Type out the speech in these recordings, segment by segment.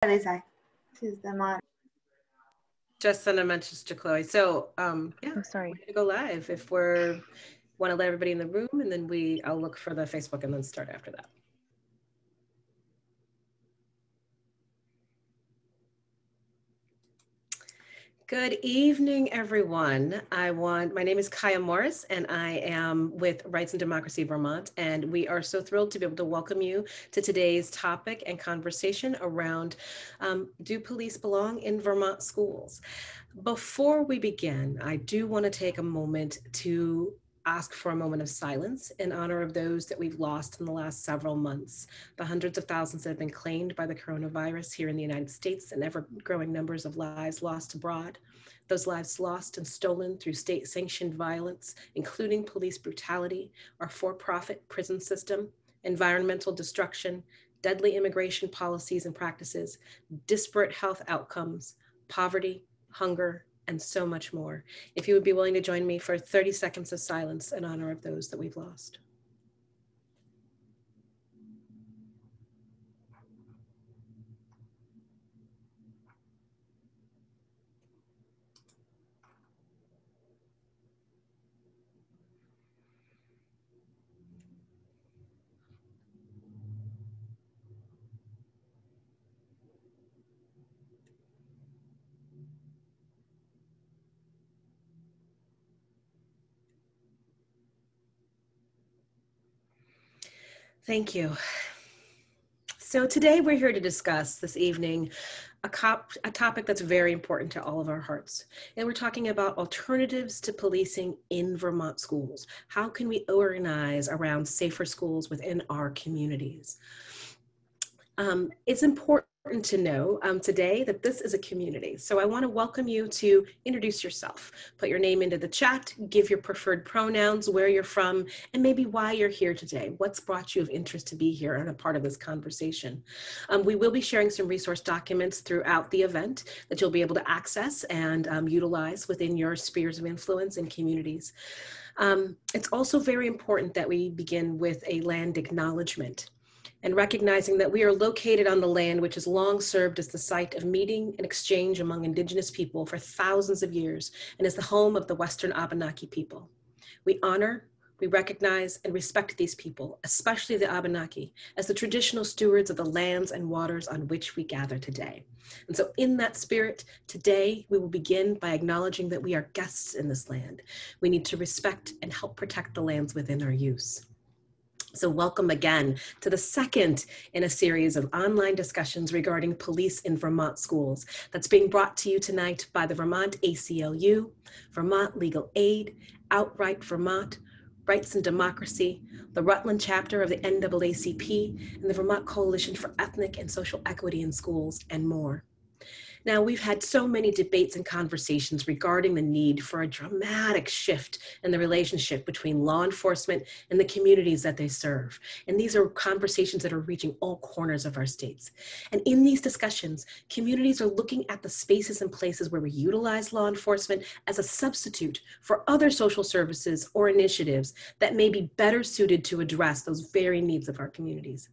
She's the mod. Just send a message to Chloe. So yeah, I'm sorry. we're gonna go live if we're want to let everybody in the room, and then I'll look for the Facebook and then start after that. Good evening, everyone. My name is Kaya Morris, and I am with Rights and Democracy Vermont, and we are so thrilled to be able to welcome you to today's topic and conversation around do police belong in Vermont schools? Before we begin, I do want to take a moment to ask for a moment of silence in honor of those that we've lost in the last several months, the hundreds of thousands that have been claimed by the coronavirus here in the United States, and ever-growing numbers of lives lost abroad. Those lives lost and stolen through state-sanctioned violence, including police brutality, our for-profit prison system, environmental destruction, deadly immigration policies and practices, disparate health outcomes, poverty, hunger, and so much more. If you would be willing to join me for 30 seconds of silence in honor of those that we've lost. Thank you. So today we're here to discuss this evening a topic that's very important to all of our hearts. And we're talking about alternatives to policing in Vermont schools. How can we organize around safer schools within our communities? It's important to know today that this is a community. So I want to welcome you to introduce yourself, put your name into the chat, give your preferred pronouns, where you're from, and maybe why you're here today. What's brought you of interest to be here and a part of this conversation? We will be sharing some resource documents throughout the event that you'll be able to access and utilize within your spheres of influence and communities. It's also very important that we begin with a land acknowledgement, and recognizing that we are located on the land which has long served as the site of meeting and exchange among Indigenous people for thousands of years and is the home of the Western Abenaki people. We honor, we recognize, and respect these people, especially the Abenaki, as the traditional stewards of the lands and waters on which we gather today. And so in that spirit, today we will begin by acknowledging that we are guests in this land. We need to respect and help protect the lands within our use. So welcome again to the second in a series of online discussions regarding police in Vermont schools that's being brought to you tonight by the Vermont ACLU, Vermont Legal Aid, Outright Vermont, Rights and Democracy, the Rutland chapter of the NAACP, and the Vermont Coalition for Ethnic and Social Equity in Schools, and more. Now, we've had so many debates and conversations regarding the need for a dramatic shift in the relationship between law enforcement and the communities that they serve. And these are conversations that are reaching all corners of our states. And in these discussions, communities are looking at the spaces and places where we utilize law enforcement as a substitute for other social services or initiatives that may be better suited to address those very needs of our communities.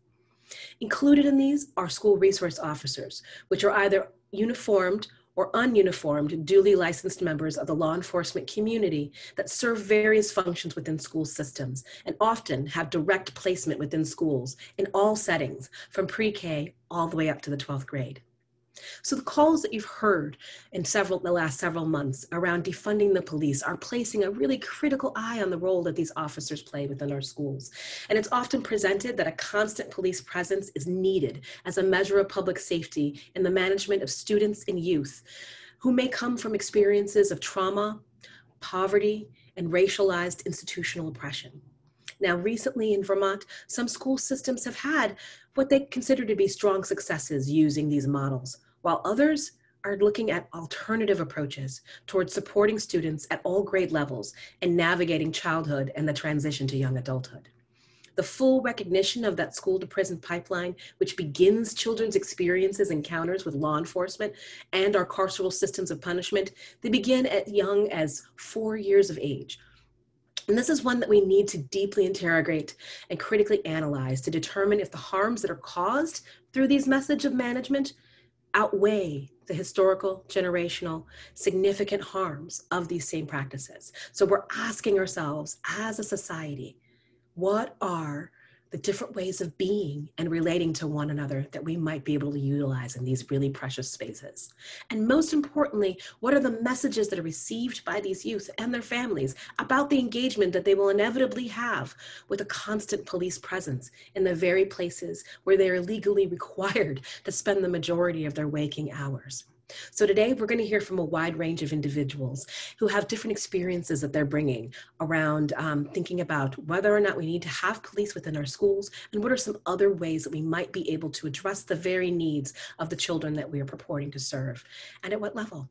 Included in these are school resource officers, which are either uniformed or ununiformed, duly licensed members of the law enforcement community that serve various functions within school systems and often have direct placement within schools in all settings, from pre-K all the way up to the 12th grade. So the calls that you've heard in the last several months around defunding the police are placing a really critical eye on the role that these officers play within our schools. And it's often presented that a constant police presence is needed as a measure of public safety in the management of students and youth who may come from experiences of trauma, poverty, and racialized institutional oppression. Now, recently in Vermont, some school systems have had what they consider to be strong successes using these models, while others are looking at alternative approaches towards supporting students at all grade levels and navigating childhood and the transition to young adulthood. The full recognition of that school to prison pipeline, which begins children's experiences, encounters with law enforcement and our carceral systems of punishment, they begin at young as 4 years of age. And this is one that we need to deeply interrogate and critically analyze to determine if the harms that are caused through these methods of management outweigh the historical, generational, significant harms of these same practices. So we're asking ourselves as a society, what are the different ways of being and relating to one another that we might be able to utilize in these really precious spaces? And most importantly, what are the messages that are received by these youth and their families about the engagement that they will inevitably have with a constant police presence in the very places where they are legally required to spend the majority of their waking hours? So today we're going to hear from a wide range of individuals who have different experiences that they're bringing around thinking about whether or not we need to have police within our schools, and what are some other ways that we might be able to address the very needs of the children that we are purporting to serve, and at what level.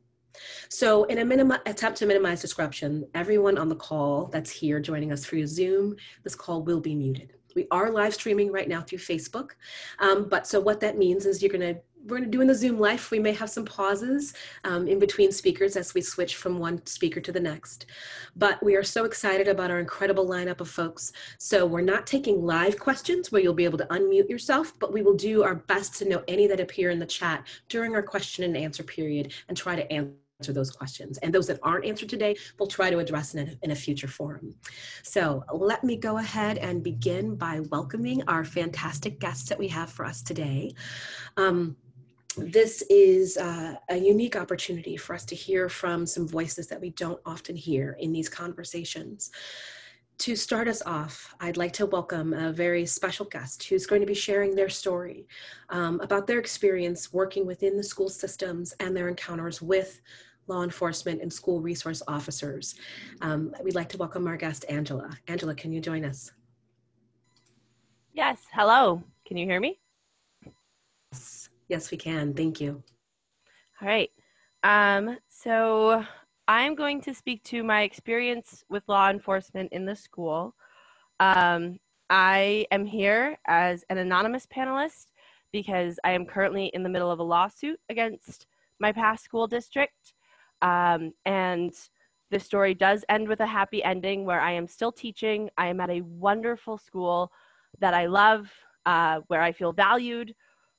So in an attempt to minimize disruption, everyone on the call that's here joining us through Zoom, this call will be muted. We are live streaming right now through Facebook. But so what that means is we're going to do in the Zoom live, we may have some pauses in between speakers as we switch from one speaker to the next. But we are so excited about our incredible lineup of folks. So we're not taking live questions where you'll be able to unmute yourself, but we will do our best to know any that appear in the chat during our question and answer period and try to answer those questions. And those that aren't answered today, we'll try to address in a future forum. So let me go ahead and begin by welcoming our fantastic guests that we have for us today. This is a unique opportunity for us to hear from some voices that we don't often hear in these conversations. To start us off, I'd like to welcome a very special guest who's going to be sharing their story about their experience working within the school systems and their encounters with law enforcement and school resource officers. We'd like to welcome our guest, Angela. Angela, can you join us? Yes, hello. Can you hear me? Yes, we can. Thank you. All right. So I'm going to speak to my experience with law enforcement in the school. I am here as an anonymous panelist because I am currently in the middle of a lawsuit against my past school district. And the story does end with a happy ending where I am still teaching. I am at a wonderful school that I love, where I feel valued,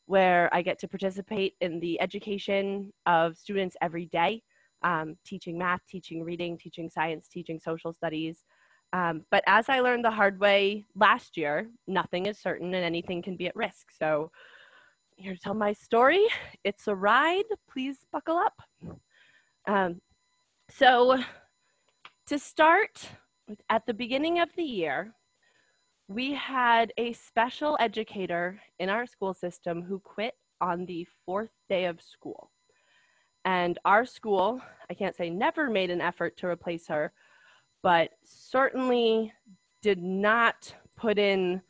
where I get to participate in the education of students every day, teaching math, teaching reading, teaching science, teaching social studies. But as I learned the hard way last year, nothing is certain and anything can be at risk. So here to tell my story. It's a ride. Please buckle up. So to start, at the beginning of the year, we had a special educator in our school system who quit on the 4th day of school. And our school, I can't say never made an effort to replace her, but certainly did not put in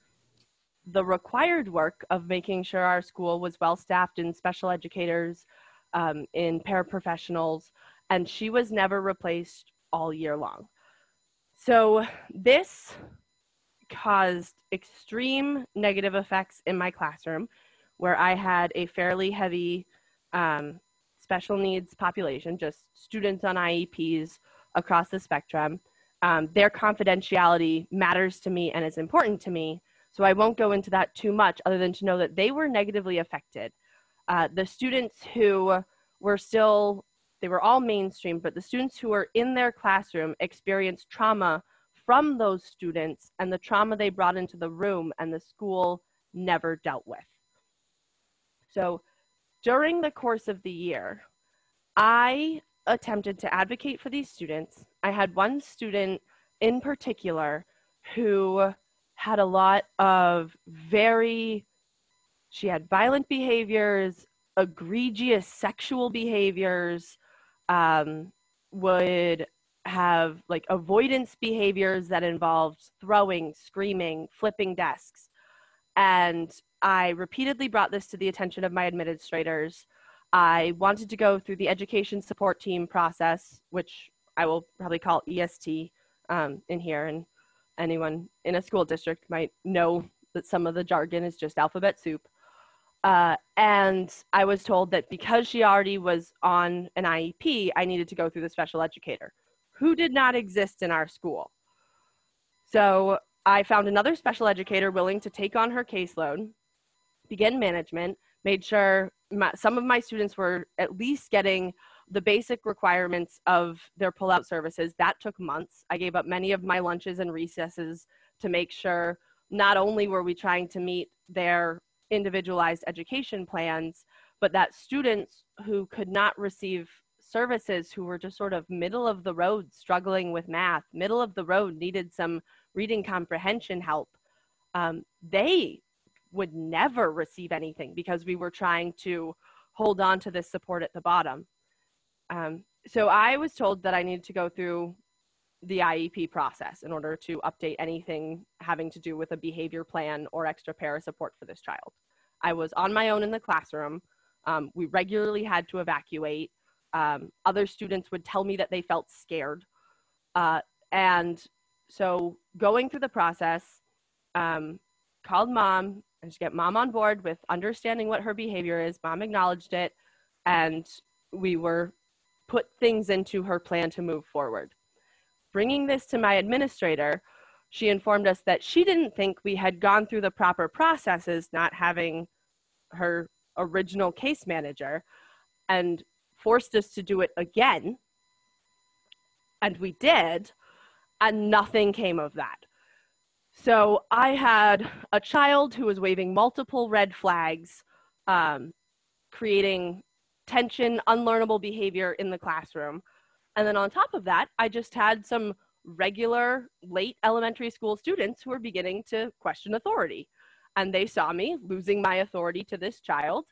the required work of making sure our school was well-staffed in special educators, in paraprofessionals, and she was never replaced all year long. So this caused extreme negative effects in my classroom, where I had a fairly heavy special needs population, just students on IEPs across the spectrum. Their confidentiality matters to me and is important to me, so I won't go into that too much other than to know that they were negatively affected. The students who were still, they were all mainstream, but the students who were in their classroom experienced trauma from those students and the trauma they brought into the room and the school never dealt with. So during the course of the year, I attempted to advocate for these students. I had one student in particular who had a lot of she had violent behaviors, egregious sexual behaviors, would have like avoidance behaviors that involved throwing, screaming, flipping desks. And I repeatedly brought this to the attention of my administrators. I wanted to go through the education support team process, which I will probably call EST in here, and anyone in a school district might know that some of the jargon is just alphabet soup. And I was told that because she already was on an IEP, I needed to go through the special educator, who did not exist in our school. So I found another special educator willing to take on her caseload, begin management, made sure some of my students were at least getting the basic requirements of their pullout services. That took months. I gave up many of my lunches and recesses to make sure not only were we trying to meet their individualized education plans, but that students who could not receive services, who were just sort of middle of the road struggling with math, middle of the road needed some reading comprehension help, they would never receive anything because we were trying to hold on to this support at the bottom. So I was told that I needed to go through the IEP process in order to update anything having to do with a behavior plan or extra para support for this child. I was on my own in the classroom. We regularly had to evacuate. Other students would tell me that they felt scared. And so going through the process, called mom and to get mom on board with understanding what her behavior is. Mom acknowledged it, and we were put things into her plan to move forward. Bringing this to my administrator, she informed us that she didn't think we had gone through the proper processes, not having her original case manager, and forced us to do it again. And we did, and nothing came of that. So I had a child who was waving multiple red flags, creating tension, unlearnable behavior in the classroom. And then on top of that, I just had some regular late elementary school students who were beginning to question authority. And they saw me losing my authority to this child.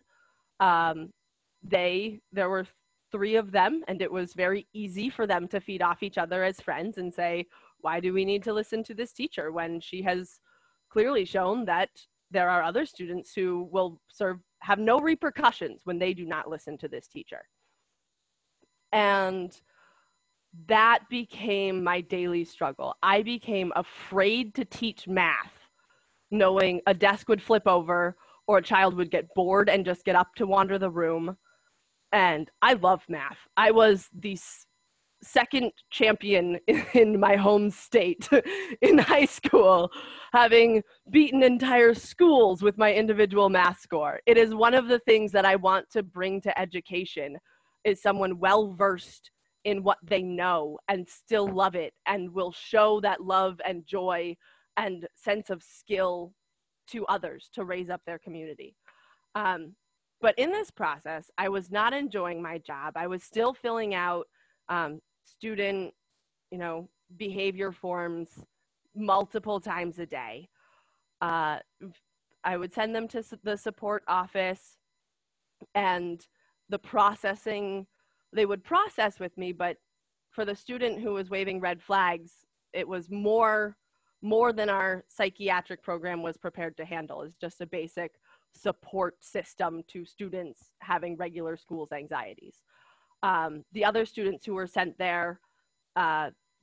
There were 3 of them, and it was very easy for them to feed off each other as friends and say, why do we need to listen to this teacher when she has clearly shown that there are other students who will have no repercussions when they do not listen to this teacher? And that became my daily struggle. I became afraid to teach math, knowing a desk would flip over or a child would get bored and just get up to wander the room. And I love math. I was the second champion in my home state in high school, having beaten entire schools with my individual math score. It is one of the things that I want to bring to education, is someone well-versed in what they know and still love it and will show that love and joy and sense of skill to others to raise up their community. But in this process, I was not enjoying my job. I was still filling out student, behavior forms multiple times a day. I would send them to the support office, and the processing, they would process with me, but for the student who was waving red flags, it was more than our psychiatric program was prepared to handle. It's just a basic support system to students having regular school's anxieties. The other students who were sent there,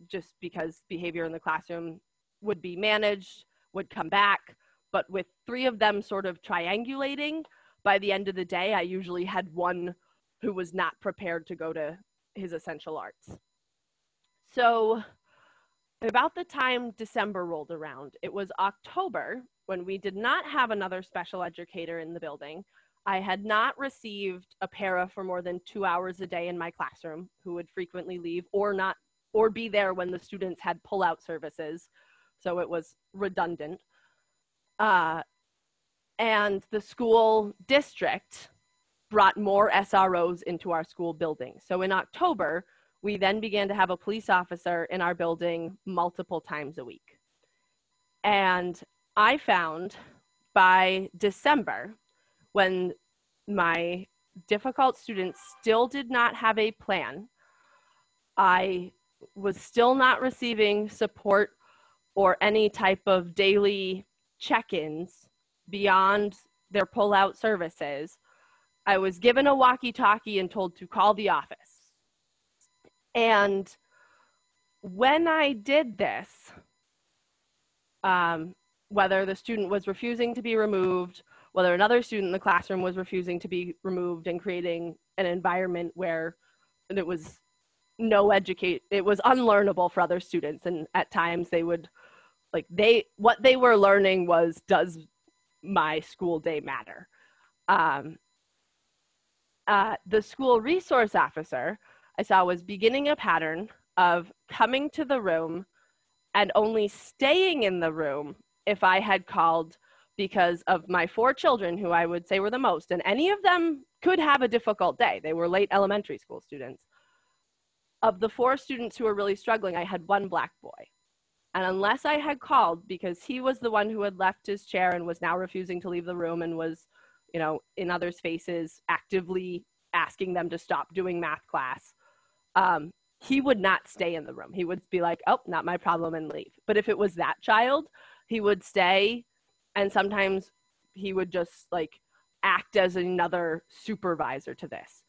just because behavior in the classroom would be managed, would come back, but with 3 of them sort of triangulating, by the end of the day, I usually had one who was not prepared to go to his essential arts. So about the time December rolled around, it was October when we did not have another special educator in the building. I had not received a para for more than 2 hours a day in my classroom, who would frequently leave or be there when the students had pull-out services. So it was redundant. And the school district brought more SROs into our school building. So in October, we then began to have a police officer in our building multiple times a week. And I found by December, when my difficult students still did not have a plan, I was still not receiving support or any type of daily check-ins beyond their pull-out services. I was given a walkie-talkie and told to call the office. And when I did this, whether the student was refusing to be removed, whether another student in the classroom was refusing to be removed and creating an environment where it was it was unlearnable for other students. And at times they would, what they were learning was, does my school day matter? The school resource officer I saw was beginning a pattern of coming to the room and only staying in the room if I had called because of my 4 children, who I would say were the most, and any of them could have a difficult day. They were late elementary school students. Of the 4 students who were really struggling, I had 1 black boy. And unless I had called, because he was the one who had left his chair and was now refusing to leave the room and was, you know, in others' faces, actively asking them to stop doing math class, he would not stay in the room. He would be like, oh, not my problem, and leave. But if it was that child, he would stay, and sometimes he would just like act as another supervisor to this.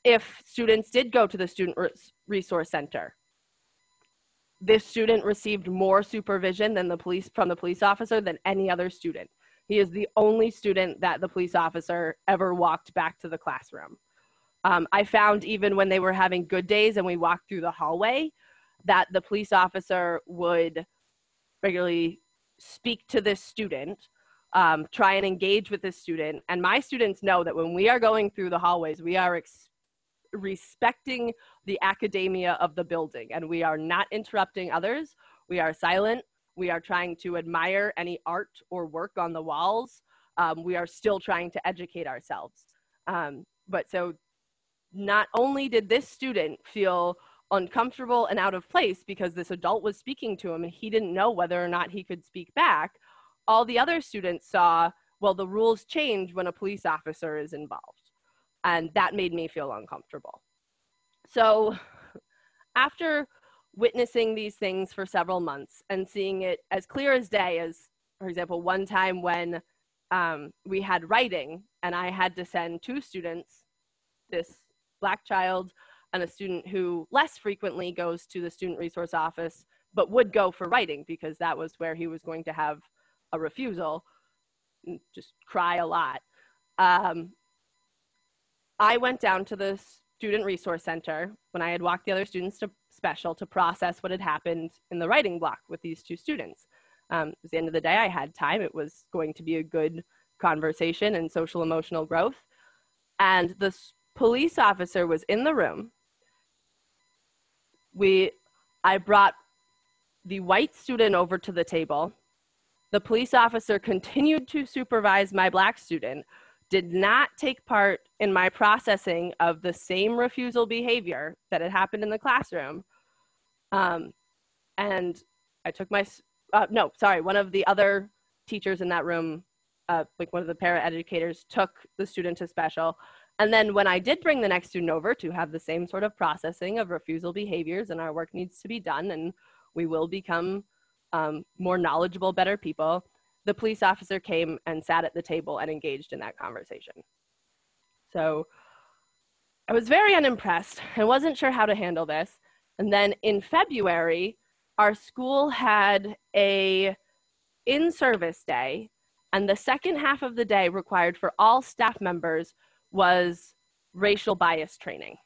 If students did go to the student resource center, this student received more supervision than from the police officer than any other student. He is the only student that the police officer ever walked back to the classroom. I found even when they were having good days and we walked through the hallway, that the police officer would regularly speak to this student, try and engage with this student. And my students know that when we are going through the hallways, we are respecting the academia of the building, and we are not interrupting others. We are silent. We are trying to admire any art or work on the walls. We are still trying to educate ourselves. But so not only did this student feel uncomfortable and out of place because this adult was speaking to him and he didn't know whether or not he could speak back, all the other students saw, well, the rules change when a police officer is involved. And that made me feel uncomfortable. So after witnessing these things for several months and seeing it as clear as day as, for example, one time when we had writing and I had to send 2 students, this Black child and a student who less frequently goes to the student resource office, but would go for writing because that was where he was going to have a refusal, and just cry a lot. I went down to the student resource center when I had walked the other students to special to process what had happened in the writing block with these 2 students. At the end of the day, I had time. It was going to be a good conversation and social emotional growth. And the police officer was in the room. I brought the white student over to the table. The police officer continued to supervise my Black student, did not take part in my processing of the same refusal behavior that had happened in the classroom. And I took one of the other teachers in that room, like one of the para-educators, took the student to special. And then when I did bring the next student over to have the same sort of processing of refusal behaviors, and our work needs to be done and we will become more knowledgeable, better people, the police officer came and sat at the table and engaged in that conversation. So I was very unimpressed. I wasn't sure how to handle this. And then in February, our school had a in-service day, and the second half of the day required for all staff members was racial bias training,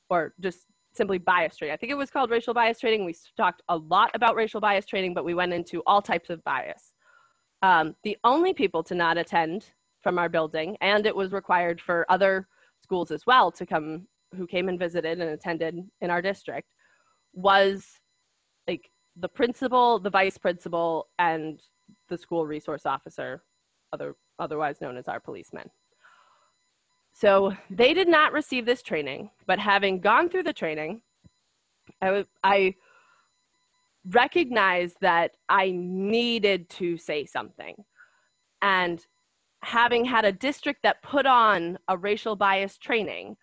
or just simply bias training. I think it was called racial bias training. We talked a lot about racial bias training, but we went into all types of bias. The only people to not attend from our building, and it was required for other schools as well to come, who came and visited and attended in our district, was like the principal, the vice principal, and the school resource officer, otherwise known as our policemen. So they did not receive this training, but having gone through the training, I recognized that I needed to say something. And having had a district that put on a racial bias training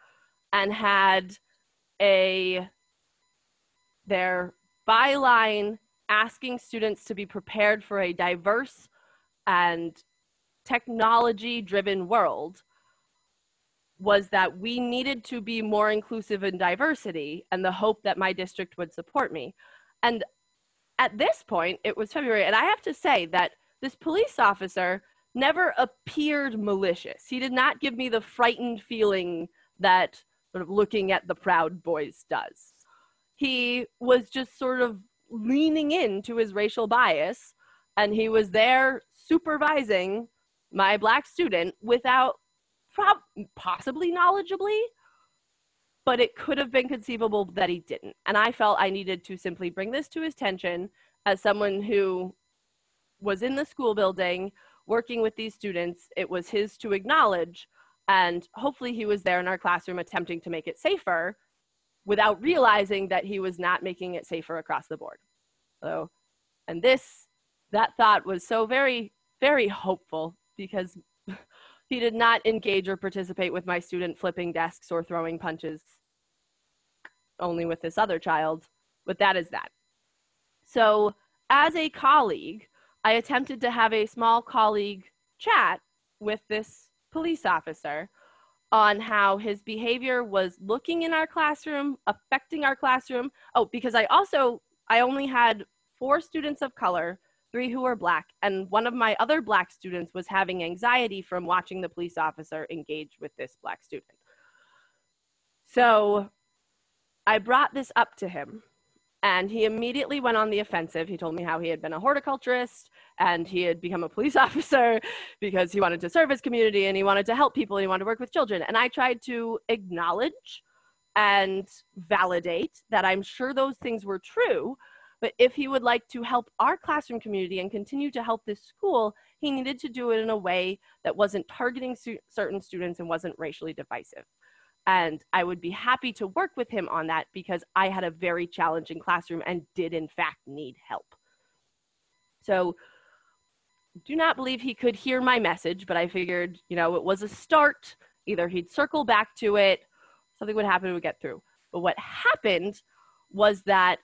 and had their byline asking students to be prepared for a diverse and technology-driven world, was that we needed to be more inclusive in diversity, and the hope that my district would support me. And at this point, it was February, and I have to say that this police officer never appeared malicious. He did not give me the frightened feeling that sort of looking at the Proud Boys does. He was just sort of leaning into his racial bias, and he was there supervising my Black student without possibly knowledgeably, but it could have been conceivable that he didn't. And I felt I needed to simply bring this to his attention as someone who was in the school building working with these students. It was his to acknowledge, and hopefully he was there in our classroom attempting to make it safer without realizing that he was not making it safer across the board. So, and that thought was so very, very hopeful, because he did not engage or participate with my student flipping desks or throwing punches, only with this other child, but that is that. So as a colleague, I attempted to have a small colleague chat with this police officer on how his behavior was looking in our classroom, affecting our classroom. Oh, because I only had 4 students of color, 3 who were Black, and one of my other Black students was having anxiety from watching the police officer engage with this Black student. So I brought this up to him, and he immediately went on the offensive. He told me how he had been a horticulturist and he had become a police officer because he wanted to serve his community and he wanted to help people and he wanted to work with children. And I tried to acknowledge and validate that I'm sure those things were true, but if he would like to help our classroom community and continue to help this school, he needed to do it in a way that wasn't targeting certain students and wasn't racially divisive. And I would be happy to work with him on that because I had a very challenging classroom and did in fact need help. So do not believe he could hear my message, but I figured, it was a start. Either he'd circle back to it, something would happen, we'd get through. But what happened was that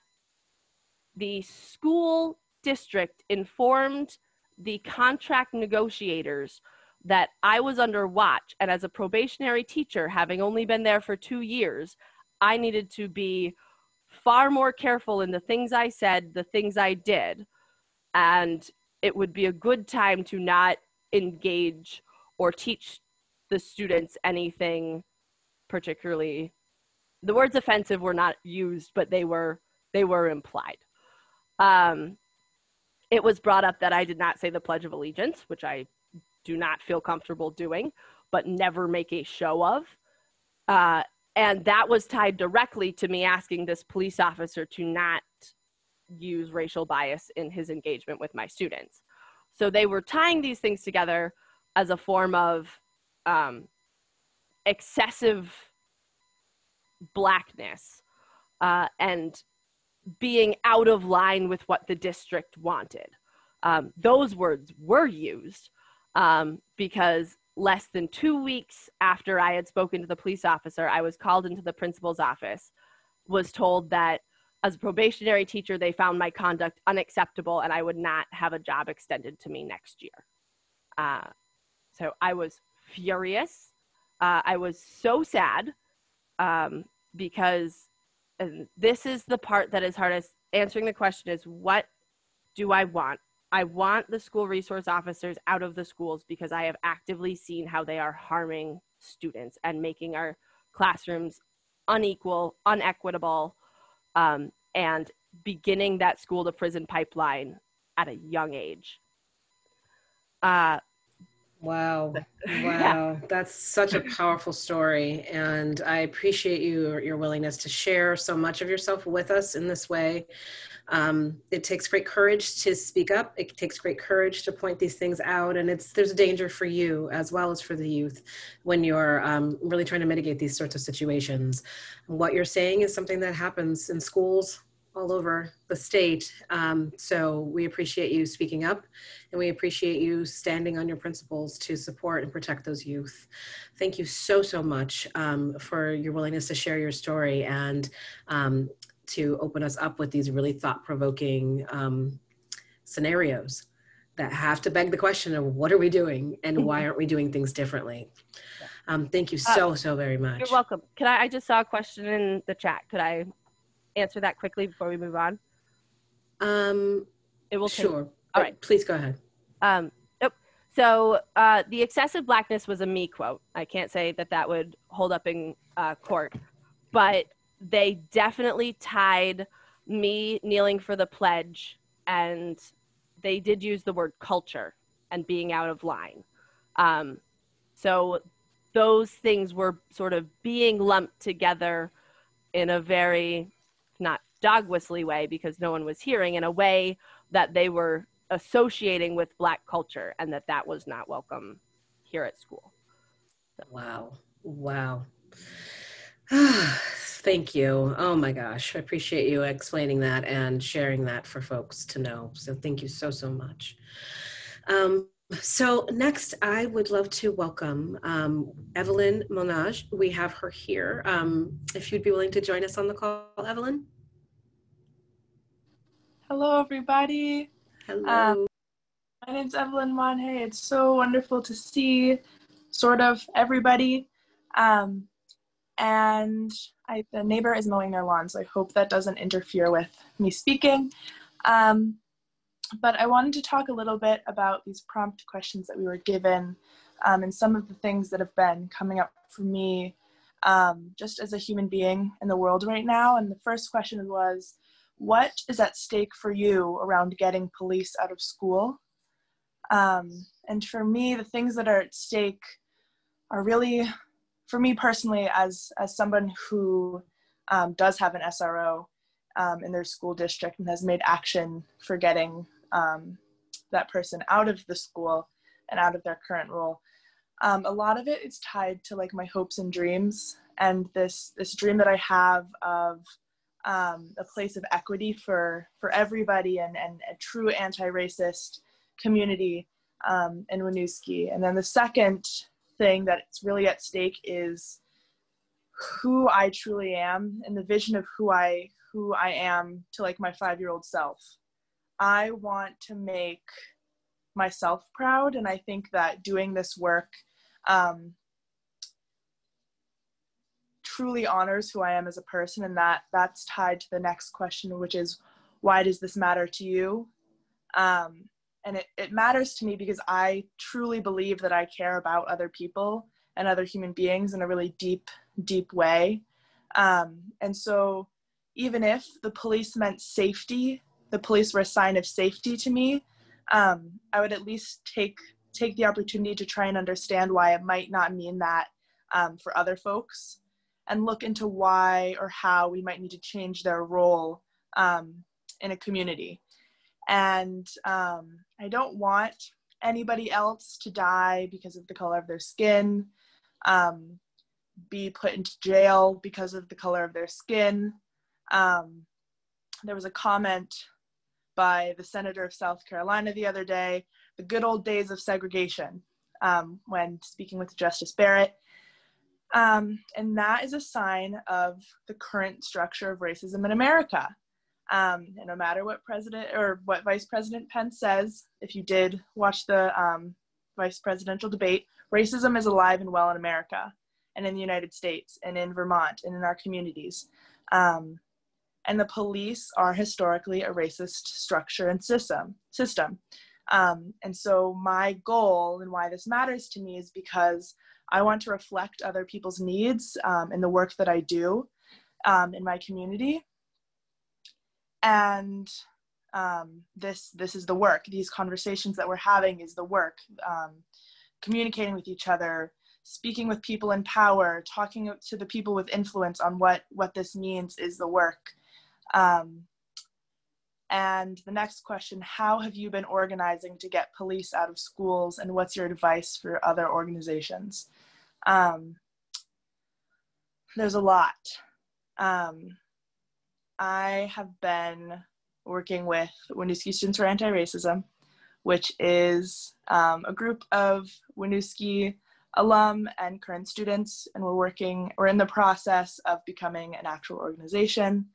the school district informed the contract negotiators that I was under watch, and as a probationary teacher, having only been there for 2 years, I needed to be far more careful in the things I said, the things I did, and it would be a good time to not engage or teach the students anything particularly. The words offensive were not used, but they were implied. It was brought up that I did not say the Pledge of Allegiance, which I do not feel comfortable doing, but never make a show of. And that was tied directly to me asking this police officer to not use racial bias in his engagement with my students. So they were tying these things together as a form of excessive Blackness and being out of line with what the district wanted. Those words were used because less than 2 weeks after I had spoken to the police officer, I was called into the principal's office, was told that as a probationary teacher, they found my conduct unacceptable and I would not have a job extended to me next year. So I was furious. I was so sad because, and this is the part that is hardest, answering the question is, what do I want? I want the school resource officers out of the schools because I have actively seen how they are harming students and making our classrooms unequal, unequitable, and beginning that school to prison pipeline at a young age. Wow. Yeah. That's such a powerful story. And I appreciate your willingness to share so much of yourself with us in this way. It takes great courage to speak up. It takes great courage to point these things out. And there's a danger for you as well as for the youth when you're really trying to mitigate these sorts of situations. What you're saying is something that happens in schools all over the state. So we appreciate you speaking up, and we appreciate you standing on your principles to support and protect those youth. Thank you so much for your willingness to share your story and to open us up with these really thought-provoking scenarios that have to beg the question of what are we doing and why aren't we doing things differently? Thank you so very much. You're welcome. I just saw a question in the chat. Could I answer that quickly before we move on? It will take. Sure. All right. Please go ahead. So the excessive Blackness was a me quote. I can't say that would hold up in court, but they definitely tied me kneeling for the pledge, and they did use the word culture and being out of line. So those things were sort of being lumped together in a very, not dog whistly way, because no one was hearing, in a way that they were associating with Black culture, and that was not welcome here at school. So. Wow. Wow. Thank you. Oh my gosh. I appreciate you explaining that and sharing that for folks to know. So thank you so, so much. So next, I would love to welcome Evelyn Monage. We have her here. If you'd be willing to join us on the call, Evelyn. Hello, everybody. Hello. My name's Evelyn Monhay. It's so wonderful to see sort of everybody. And the neighbor is mowing their lawn, so I hope that doesn't interfere with me speaking. But I wanted to talk a little bit about these prompt questions that we were given, and some of the things that have been coming up for me just as a human being in the world right now. And the first question was, what is at stake for you around getting police out of school? And for me, the things that are at stake are really, for me personally, as someone who does have an SRO in their school district and has made action for getting that person out of the school and out of their current role. A lot of it is tied to like my hopes and dreams, and this dream that I have of a place of equity for everybody, and a true anti-racist community in Winooski. And then the second thing that's really at stake is who I truly am and the vision of who I am to like my 5-year-old self. I want to make myself proud, and I think that doing this work truly honors who I am as a person, and that's tied to the next question, which is, why does this matter to you? And it matters to me because I truly believe that I care about other people and other human beings in a really deep, deep way. And so even if the police meant safety, the police were a sign of safety to me, I would at least take the opportunity to try and understand why it might not mean that for other folks, and look into why or how we might need to change their role in a community. And I don't want anybody else to die because of the color of their skin, be put into jail because of the color of their skin. There was a comment by the senator of South Carolina the other day, the good old days of segregation, when speaking with Justice Barrett. And that is a sign of the current structure of racism in America. And no matter what Vice President Pence says, if you did watch the vice presidential debate, racism is alive and well in America and in the United States and in Vermont and in our communities. And the police are historically a racist structure and system. And so my goal and why this matters to me is because I want to reflect other people's needs in the work that I do in my community. And this is the work. These conversations that we're having is the work. Communicating with each other, speaking with people in power, talking to the people with influence on what this means is the work. And the next question, how have you been organizing to get police out of schools, and what's your advice for other organizations? There's a lot. I have been working with Winooski Students for Anti-Racism, which is a group of Winooski alum and current students, and we're in the process of becoming an actual organization.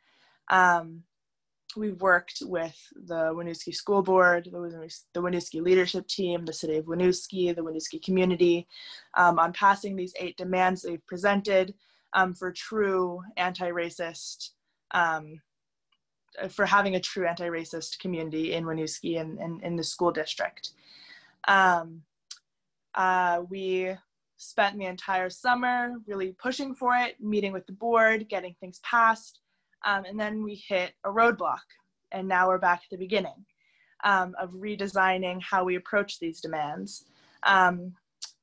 We've worked with the Winooski School Board, the Winooski Leadership Team, the City of Winooski, the Winooski community, on passing these 8 demands they've presented for true anti-racist, for having a true anti-racist community in Winooski and in the school district. We spent the entire summer really pushing for it, meeting with the board, getting things passed. And then we hit a roadblock, and now we're back at the beginning of redesigning how we approach these demands.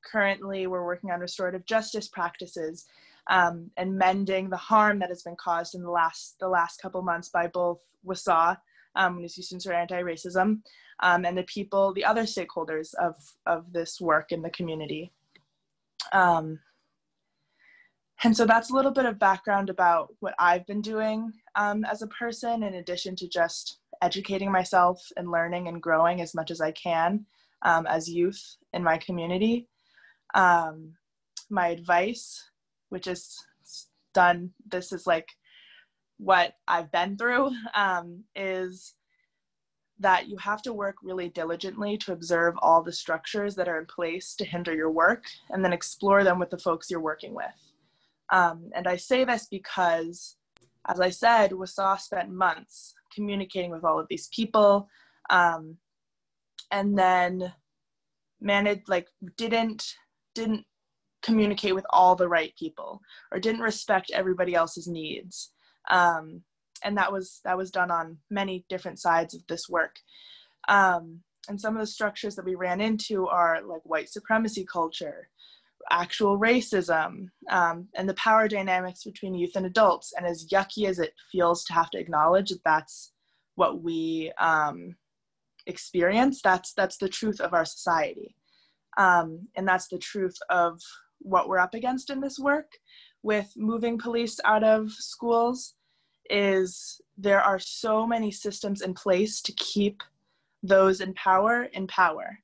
currently we're working on restorative justice practices and mending the harm that has been caused in the last couple months by both WSA, Winooski Students for Anti-Racism, and the other stakeholders of this work in the community. And so that's a little bit of background about what I've been doing as a person, in addition to just educating myself and learning and growing as much as I can as youth in my community. My advice, which is this is like what I've been through, is that you have to work really diligently to observe all the structures that are in place to hinder your work, and then explore them with the folks you're working with. And I say this because, as I said, WSA spent months communicating with all of these people, and then didn't communicate with all the right people, or didn't respect everybody else's needs. And that was done on many different sides of this work. And some of the structures that we ran into are like white supremacy culture, actual racism, and the power dynamics between youth and adults. And as yucky as it feels to have to acknowledge that that's what we experience, that's the truth of our society. And that's the truth of what we're up against in this work with moving police out of schools. Is there are so many systems in place to keep those in power in power.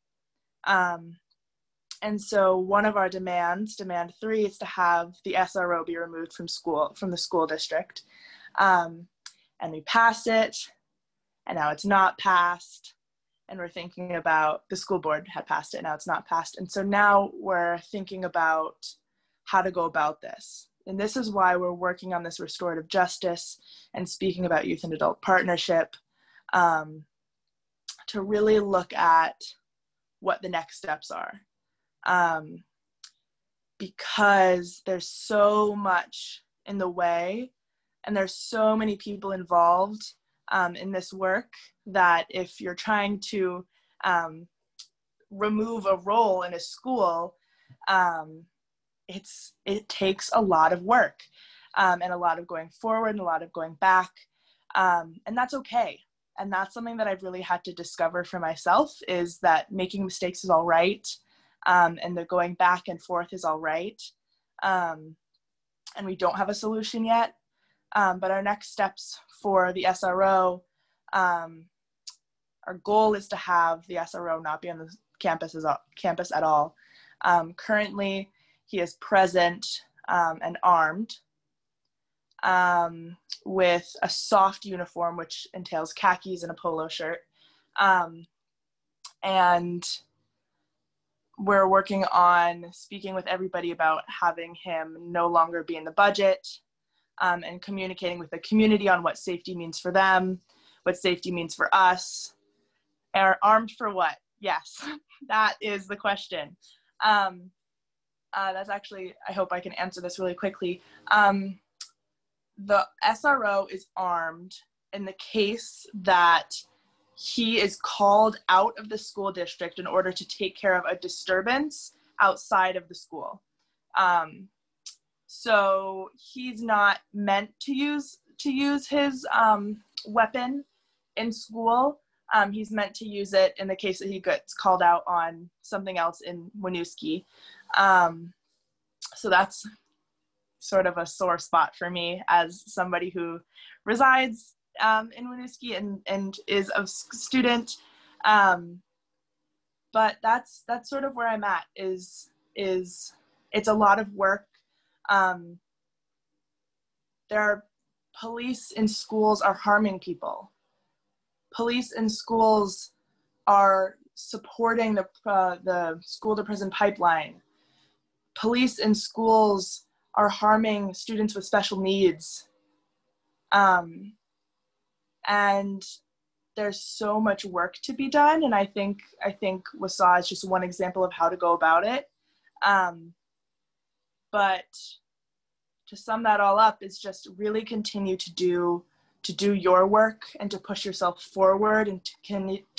And so one of our demands, demand 3, is to have the SRO be removed from the school district. And we passed it, and now it's not passed. And we're thinking about, the school board had passed it, now it's not passed. And so now we're thinking about how to go about this. And this is why we're working on this restorative justice and speaking about youth and adult partnership, to really look at what the next steps are. Because there's so much in the way, and there's so many people involved in this work, that if you're trying to remove a role in a school, it takes a lot of work, and a lot of going forward and a lot of going back, and that's okay. And that's something that I've really had to discover for myself, is that making mistakes is all right, and the going back and forth is all right, and we don't have a solution yet, but our next steps for the SRO, our goal is to have the SRO not be on the campus at all. Currently, he is present and armed with a soft uniform, which entails khakis and a polo shirt. And we're working on speaking with everybody about having him no longer be in the budget, and communicating with the community on what safety means for them, what safety means for us. Are armed for what? Yes, that is the question. That's actually, I hope I can answer this really quickly. The SRO is armed in the case that he is called out of the school district in order to take care of a disturbance outside of the school. So he's not meant to use his weapon in school. He's meant to use it in the case that he gets called out on something else in Winooski. So that's sort of a sore spot for me as somebody who resides in Winooski and is a student. But that's sort of where I'm at, is it's a lot of work. There are police in schools are harming people. Police in schools are supporting the school to prison pipeline. Police in schools are harming students with special needs. And there's so much work to be done. And I think WSA is just one example of how to go about it. But to sum that all up is just really continue to do your work and to push yourself forward and to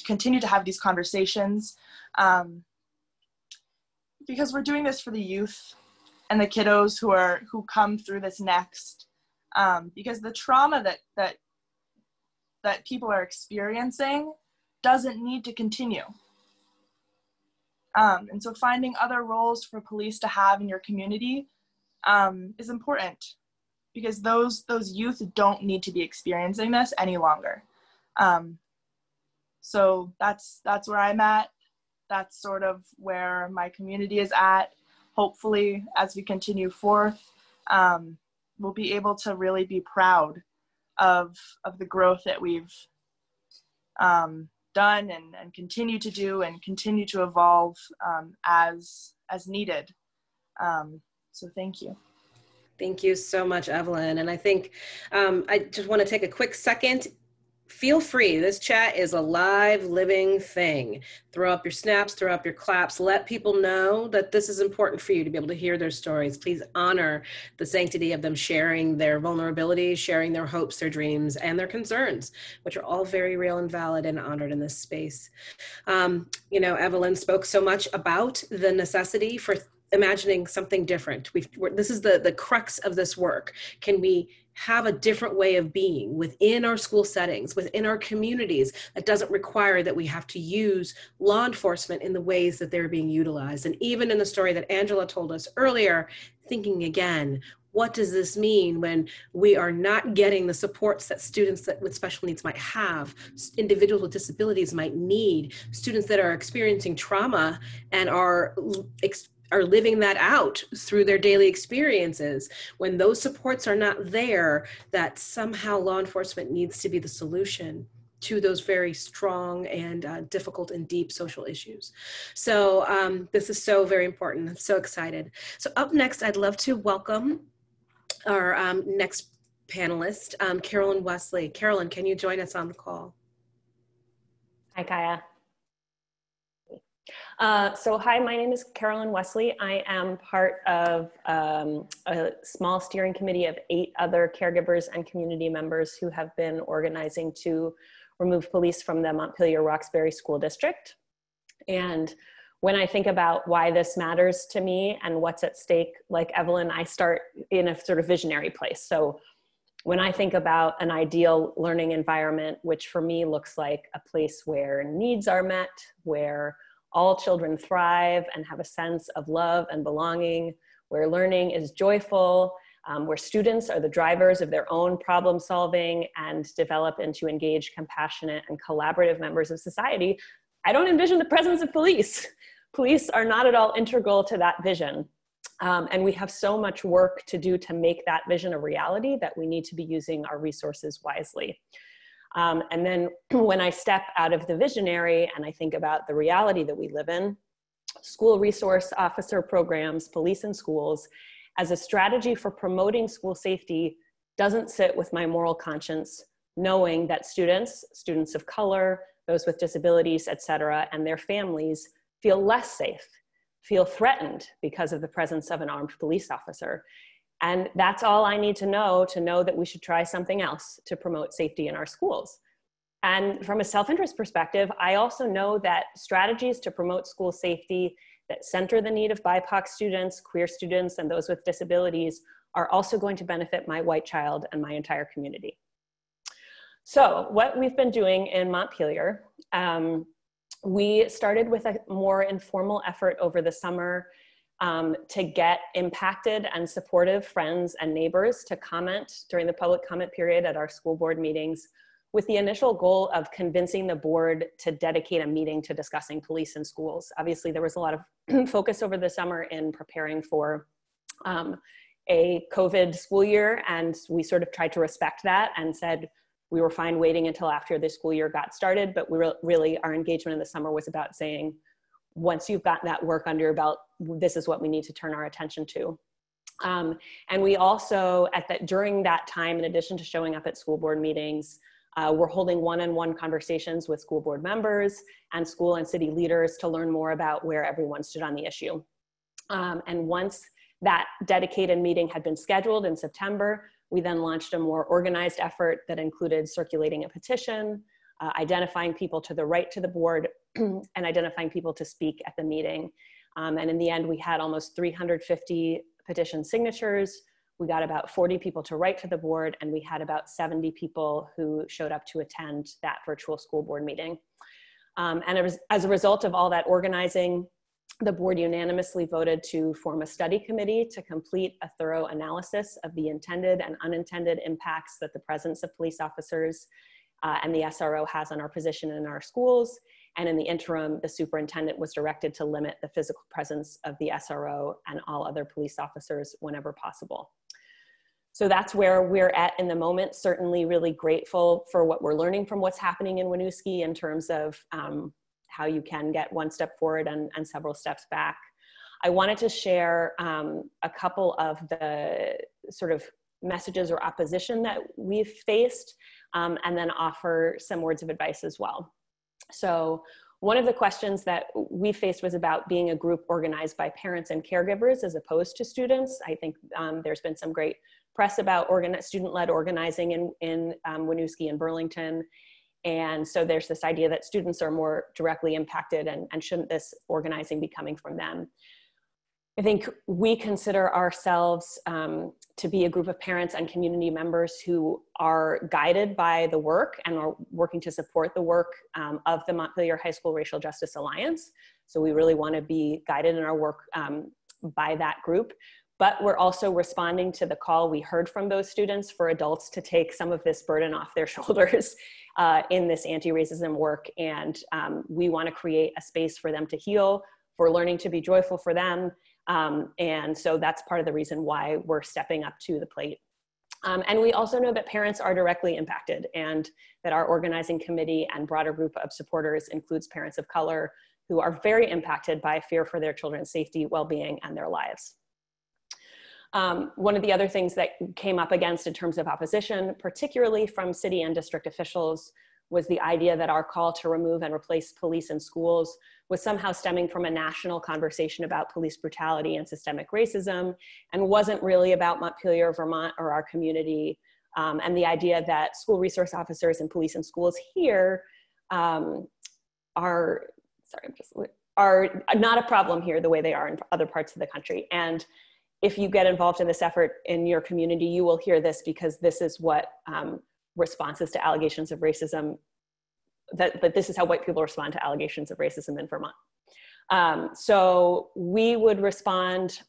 continue to have these conversations. because we're doing this for the youth and the kiddos who come through this next, because the trauma that people are experiencing doesn't need to continue. And so finding other roles for police to have in your community is important, because those youth don't need to be experiencing this any longer. So that's where I'm at. That's sort of where my community is at. Hopefully, as we continue forth, we'll be able to really be proud of the growth that we've done and continue to do and continue to evolve as needed. So thank you. Thank you so much, Evelyn. And I think I just want to take a quick second. Feel free. This chat is a live, living thing. Throw up your snaps, throw up your claps. Let people know that this is important for you to be able to hear their stories. Please honor the sanctity of them sharing their vulnerabilities, sharing their hopes, their dreams, and their concerns, which are all very real and valid and honored in this space. You know, Evelyn spoke so much about the necessity for imagining something different. This is the crux of this work. Can we have a different way of being within our school settings, within our communities, that doesn't require that we have to use law enforcement in the ways that they're being utilized? And even in the story that Angela told us earlier, thinking again, what does this mean when we are not getting the supports that students with special needs might have, individuals with disabilities might need, students that are experiencing trauma and are living that out through their daily experiences? When those supports are not there, that somehow law enforcement needs to be the solution to those very strong and difficult and deep social issues. So this is so very important. I'm so excited. So up next, I'd love to welcome our next panelist, Carolyn Wesley. Carolyn, can you join us on the call? Hi, Kaya. So hi, my name is Carolyn Wesley. I am part of a small steering committee of 8 other caregivers and community members who have been organizing to remove police from the Montpelier-Roxbury School District. And when I think about why this matters to me and what's at stake, like Evelyn, I start in a sort of visionary place. So when I think about an ideal learning environment, which for me looks like a place where needs are met, where all children thrive and have a sense of love and belonging, where learning is joyful, where students are the drivers of their own problem solving and develop into engaged, compassionate, and collaborative members of society, I don't envision the presence of police. Police are not at all integral to that vision. And we have so much work to do to make that vision a reality that we need to be using our resources wisely. And then when I step out of the visionary and I think about the reality that we live in, school resource officer programs, police in schools, as a strategy for promoting school safety doesn't sit with my moral conscience, knowing that students of color, those with disabilities, et cetera, and their families feel less safe, feel threatened because of the presence of an armed police officer. And that's all I need to know that we should try something else to promote safety in our schools. And from a self-interest perspective, I also know that strategies to promote school safety that center the need of BIPOC students, queer students, and those with disabilities are also going to benefit my white child and my entire community. So what we've been doing in Montpelier, we started with a more informal effort over the summer to get impacted and supportive friends and neighbors to comment during the public comment period at our school board meetings, with the initial goal of convincing the board to dedicate a meeting to discussing police in schools. Obviously, there was a lot of focus over the summer in preparing for a COVID school year, and we sort of tried to respect that and said we were fine waiting until after the school year got started, but really our engagement in the summer was about saying, once you've gotten that work under your belt, this is what we need to turn our attention to. And we also, during that time, in addition to showing up at school board meetings, we're holding one-on-one conversations with school board members and school and city leaders to learn more about where everyone stood on the issue. And once that dedicated meeting had been scheduled in September, we then launched a more organized effort that included circulating a petition, identifying people to the right to the board, and identifying people to speak at the meeting. And in the end, we had almost 350 petition signatures. We got about 40 people to write to the board, and we had about 70 people who showed up to attend that virtual school board meeting. And it was, as a result of all that organizing, the board unanimously voted to form a study committee to complete a thorough analysis of the intended and unintended impacts that the presence of police officers and the SRO has on our position in our schools. And in the interim, the superintendent was directed to limit the physical presence of the SRO and all other police officers whenever possible. So that's where we're at in the moment. Certainly really grateful for what we're learning from what's happening in Winooski in terms of how you can get one step forward and several steps back. I wanted to share a couple of the sort of messages or opposition that we've faced, and then offer some words of advice as well. So one of the questions that we faced was about being a group organized by parents and caregivers as opposed to students. I think there's been some great press about student-led organizing in Winooski and Burlington. And so there's this idea that students are more directly impacted, and shouldn't this organizing be coming from them? I think we consider ourselves to be a group of parents and community members who are guided by the work and are working to support the work of the Montpelier High School Racial Justice Alliance. So we really want to be guided in our work by that group. But we're also responding to the call we heard from those students for adults to take some of this burden off their shoulders in this anti-racism work. And we want to create a space for them to heal, for learning to be joyful for them. And so that's part of the reason why we're stepping up to the plate. And we also know that parents are directly impacted, and that our organizing committee and broader group of supporters includes parents of color who are very impacted by fear for their children's safety, well-being, and their lives. One of the other things that came up against in terms of opposition, particularly from city and district officials, was the idea that our call to remove and replace police in schools was somehow stemming from a national conversation about police brutality and systemic racism, and wasn't really about Montpelier, Vermont, or our community. And the idea that school resource officers and police in schools here are not a problem here the way they are in other parts of the country. And if you get involved in this effort in your community, you will hear this, because this is what responses to allegations of racism, that this is how white people respond to allegations of racism in Vermont. So we would respond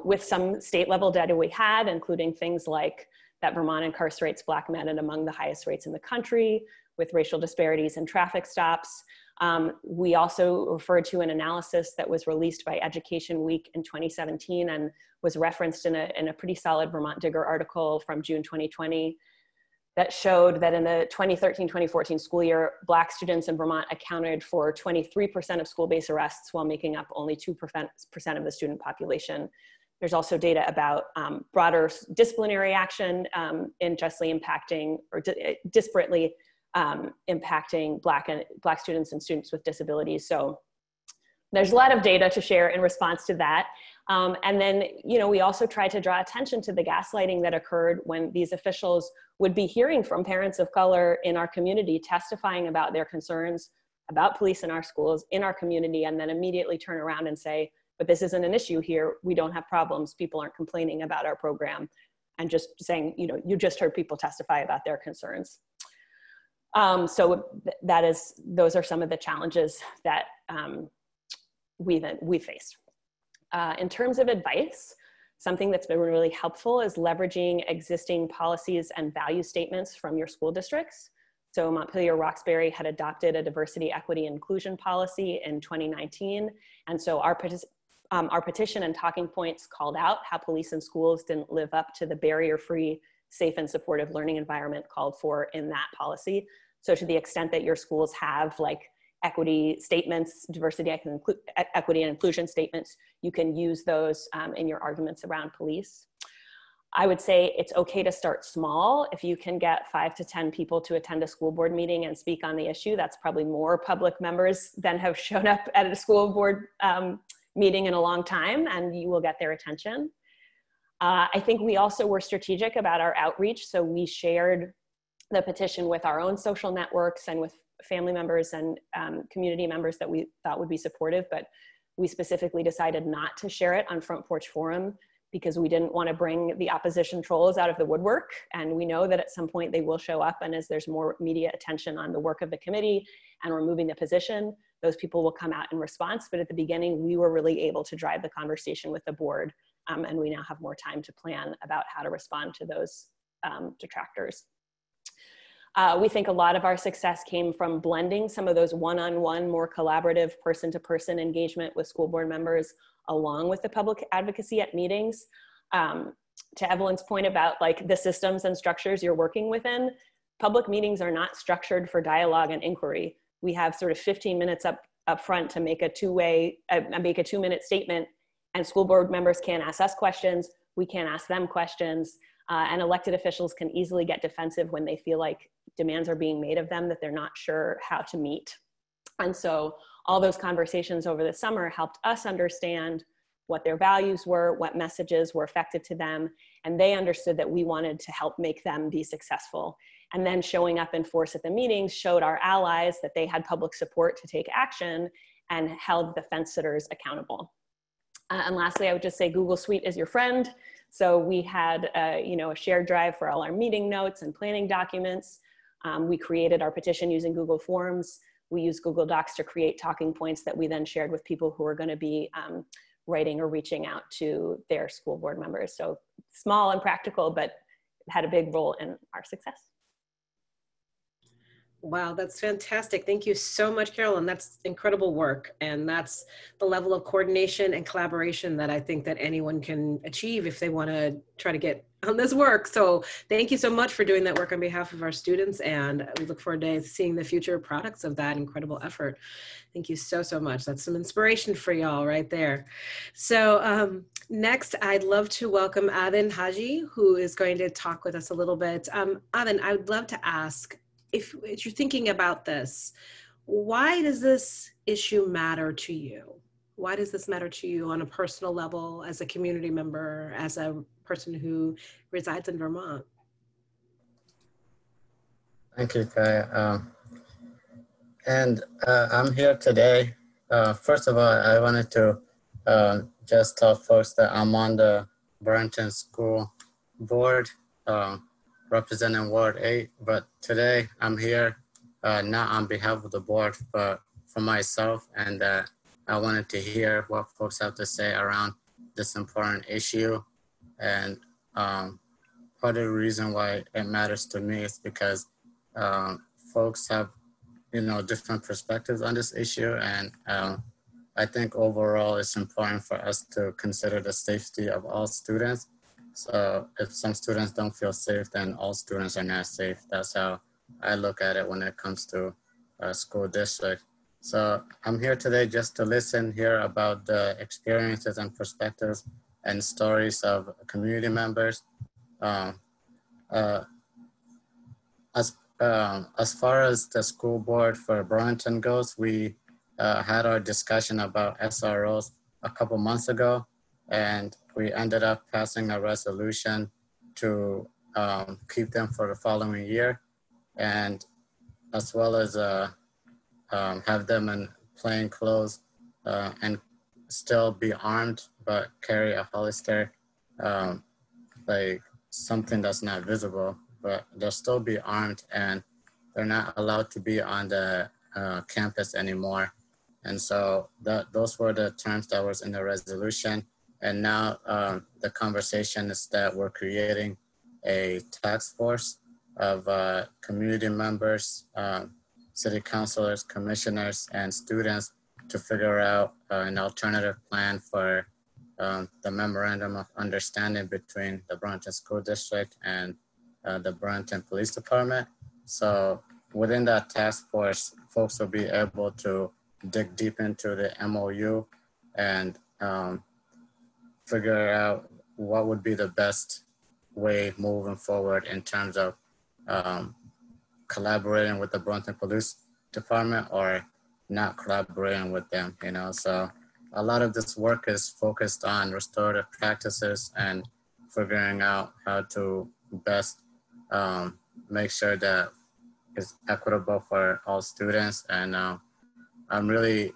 with some state level data we had, including things like that Vermont incarcerates Black men at among the highest rates in the country, with racial disparities in traffic stops. We also referred to an analysis that was released by Education Week in 2017 and was referenced in a pretty solid Vermont Digger article from June 2020 that showed that in the 2013-2014 school year, Black students in Vermont accounted for 23% of school-based arrests, while making up only 2% of the student population. There's also data about broader disciplinary action in justly impacting, or disparately impacting Black students and students with disabilities. So there's a lot of data to share in response to that. And then, we also tried to draw attention to the gaslighting that occurred when these officials would be hearing from parents of color in our community testifying about their concerns about police in our schools, in our community, and then immediately turn around and say, but this isn't an issue here. We don't have problems. People aren't complaining about our program. And just saying, you just heard people testify about their concerns. So those are some of the challenges that we faced. In terms of advice, something that's been really helpful is leveraging existing policies and value statements from your school districts. So Montpelier Roxbury had adopted a diversity, equity, and inclusion policy in 2019. And so our petition and talking points called out how police in schools didn't live up to the barrier-free, safe, and supportive learning environment called for in that policy. So to the extent that your schools have equity statements, diversity, equity, and inclusion statements, you can use those in your arguments around police. I would say it's okay to start small. If you can get 5 to 10 people to attend a school board meeting and speak on the issue, that's probably more public members than have shown up at a school board meeting in a long time, and you will get their attention. I think we also were strategic about our outreach. So we shared the petition with our own social networks and with family members and community members that we thought would be supportive, but We specifically decided not to share it on Front Porch Forum because we didn't want to bring the opposition trolls out of the woodwork. And we know that at some point they will show up, and as there's more media attention on the work of the committee and removing the position, those people will come out in response. But at the beginning, we were really able to drive the conversation with the board, and we now have more time to plan about how to respond to those detractors. We think a lot of our success came from blending some of those one-on-one, more collaborative person-to-person engagement with school board members along with the public advocacy at meetings. To Evelyn's point about like the systems and structures you're working within, public meetings are not structured for dialogue and inquiry. We have sort of 15 minutes up front to make a two-minute statement, and school board members can ask us questions, we can ask them questions, and elected officials can easily get defensive when they feel like demands are being made of them that they're not sure how to meet. And so all those conversations over the summer helped us understand what their values were, what messages were effective to them, and they understood that we wanted to help make them be successful. And then showing up in force at the meetings showed our allies that they had public support to take action and held the fence sitters accountable. And lastly, I would just say Google Suite is your friend. So we had a shared drive for all our meeting notes and planning documents. We created our petition using Google Forms. We used Google Docs to create talking points that we then shared with people who are going to be writing or reaching out to their school board members. So small and practical, but had a big role in our success. Wow, that's fantastic. Thank you so much, Carolyn. That's incredible work. And that's the level of coordination and collaboration that I think that anyone can achieve if they want to try to get on this work. So thank you so much for doing that work on behalf of our students. And we look forward to seeing the future products of that incredible effort. Thank you so, so much. That's some inspiration for y'all right there. So next, I'd love to welcome Adin Haji, who is going to talk with us a little bit. Adin, I would love to ask, if you're thinking about this, why does this issue matter to you? Why does this matter to you on a personal level, as a community member, as a person who resides in Vermont? Thank you, Kai. I'm here today. First of all, I wanted to just tell folks that I'm on the Burlington School Board, representing Ward 8, but today I'm here not on behalf of the board, but for myself, and I wanted to hear what folks have to say around this important issue. And part of the reason why it matters to me is because folks have, different perspectives on this issue, and I think overall it's important for us to consider the safety of all students. So if some students don't feel safe, then all students are not safe. That's how I look at it when it comes to a school district. So I'm here today just to listen, hear about the experiences and perspectives and stories of community members. As far as the school board for Burlington goes, we had our discussion about SROs a couple months ago, and we ended up passing a resolution to keep them for the following year, and as well as have them in plain clothes and still be armed, but carry a holster, like something that's not visible, but they'll still be armed, and they're not allowed to be on the campus anymore. And so those were the terms that was in the resolution. And now the conversation is that we're creating a task force of community members, city councilors, commissioners, and students to figure out an alternative plan for the memorandum of understanding between the Burlington School District and the Burlington Police Department. So within that task force, folks will be able to dig deep into the MOU and figure out what would be the best way moving forward in terms of collaborating with the Burlington Police Department or not collaborating with them, So a lot of this work is focused on restorative practices and figuring out how to best make sure that it's equitable for all students. And I'm really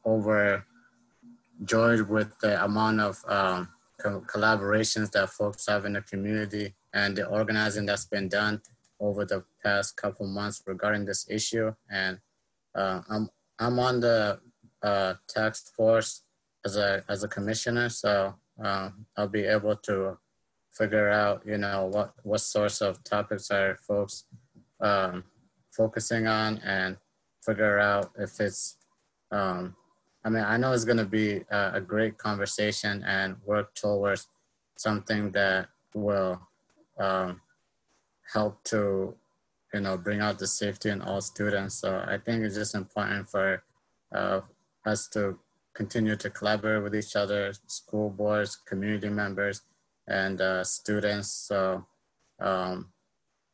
overjoyed with the amount of collaborations that folks have in the community and the organizing that's been done over the past couple months regarding this issue. And I'm on the task force as a commissioner, so I'll be able to figure out, what sorts of topics are folks focusing on, and figure out if it's, I know it's going to be a great conversation and work towards something that will help to, bring out the safety in all students. So I think it's just important for us to continue to collaborate with each other, school boards, community members, and students.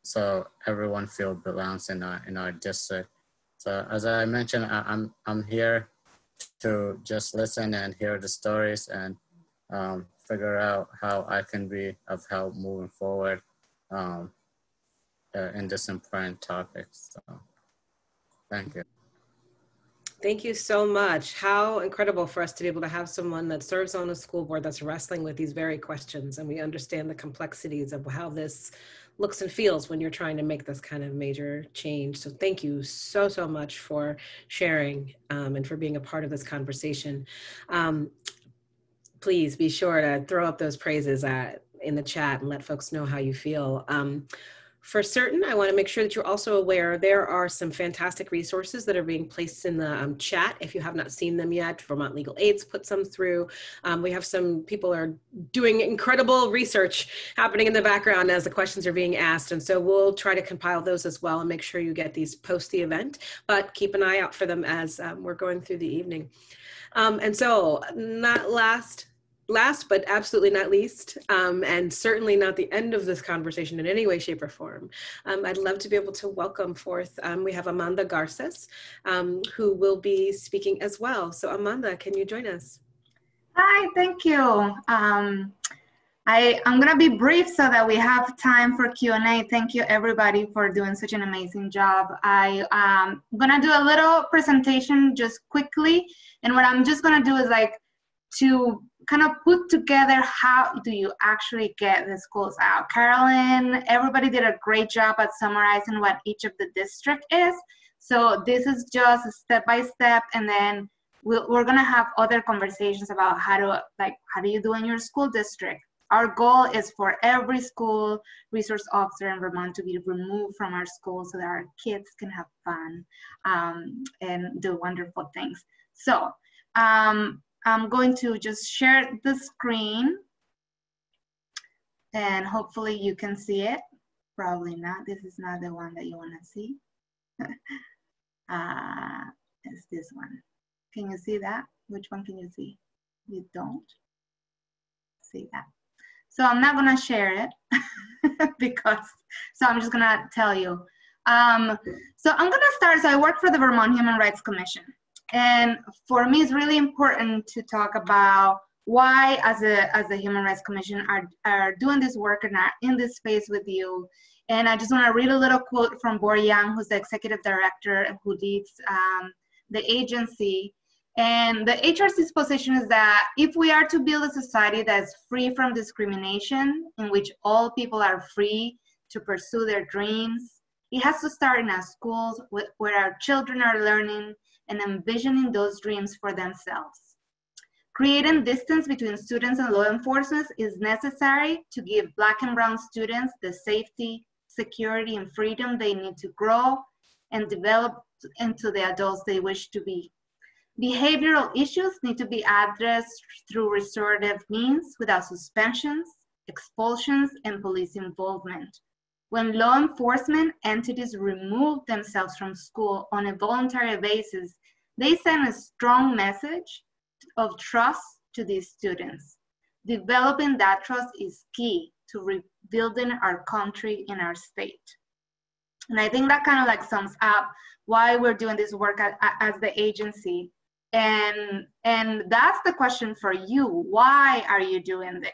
So everyone feels belongs in our district. So as I mentioned, I'm here to just listen and hear the stories and figure out how I can be of help moving forward in this important topic. So thank you. Thank you so much. How incredible for us to be able to have someone that serves on a school board that's wrestling with these very questions, and we understand the complexities of how this looks and feels when you're trying to make this kind of major change. So thank you so much for sharing and for being a part of this conversation. Please be sure to throw up those praises in the chat and let folks know how you feel. For certain, I want to make sure that you're also aware there are some fantastic resources that are being placed in the chat. If you have not seen them yet, Vermont Legal Aid's put some through. We have some people are doing incredible research happening in the background as the questions are being asked. And so we'll try to compile those as well and make sure you get these post the event, but keep an eye out for them as we're going through the evening. And so not last but absolutely not least, and certainly not the end of this conversation in any way, shape, or form, I'd love to be able to welcome forth, we have Amanda Garces, who will be speaking as well. So Amanda, can you join us? Hi, thank you. I'm going to be brief so that we have time for Q&A. Thank you, everybody, for doing such an amazing job. I'm going to do a little presentation just quickly. And what I'm just going to do is to kind of put together how do you actually get the schools out. Carolyn, everybody did a great job at summarizing what each of the district is. So this is just step by step, and then we're gonna have other conversations about how do you do in your school district. Our goal is for every school resource officer in Vermont to be removed from our schools so that our kids can have fun and do wonderful things. So I'm going to just share the screen and hopefully you can see it. Probably not. This is not the one that you want to see. It's this one. Can you see that? Which one can you see? You don't see that. So I'm not going to share it so I'm just going to tell you. So I'm going to start. So I work for the Vermont Human Rights Commission. And for me, it's really important to talk about why, as a Human Rights Commission, are doing this work and are in this space with you. And I just want to read a little quote from Bor Yang, who's the executive director who leads the agency. And the HRC's position is that if we are to build a society that's free from discrimination, in which all people are free to pursue their dreams, it has to start in our schools where our children are learning and envisioning those dreams for themselves. Creating distance between students and law enforcement is necessary to give Black and Brown students the safety, security, and freedom they need to grow and develop into the adults they wish to be. Behavioral issues need to be addressed through restorative means without suspensions, expulsions, and police involvement. When law enforcement entities remove themselves from school on a voluntary basis, they send a strong message of trust to these students. Developing that trust is key to rebuilding our country and our state. And I think that kind of sums up why we're doing this work as the agency. And that's the question for you. Why are you doing this?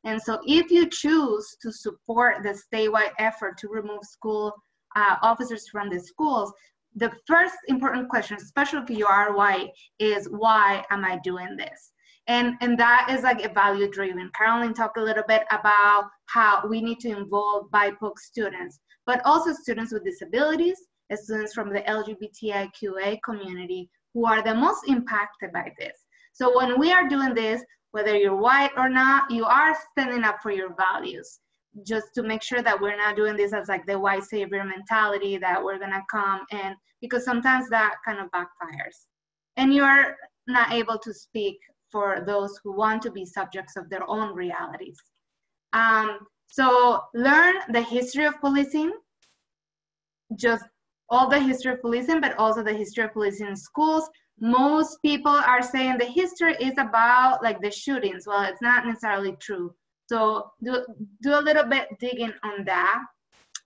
And so if you choose to support the statewide effort to remove school officers from the schools, the first important question, especially if you are white, is why am I doing this? And that is like a value driven. Carolyn talked a little bit about how we need to involve BIPOC students, but also students with disabilities, students from the LGBTIQA community who are the most impacted by this. So when we are doing this, whether you're white or not, you are standing up for your values, just to make sure that we're not doing this as like the white savior mentality that we're gonna come and, because sometimes that kind of backfires. And you're not able to speak for those who want to be subjects of their own realities. So learn the history of policing, just all the history of policing, but also the history of policing in schools. Most people are saying the history is about like the shootings. Well, it's not necessarily true. So do a little bit digging on that.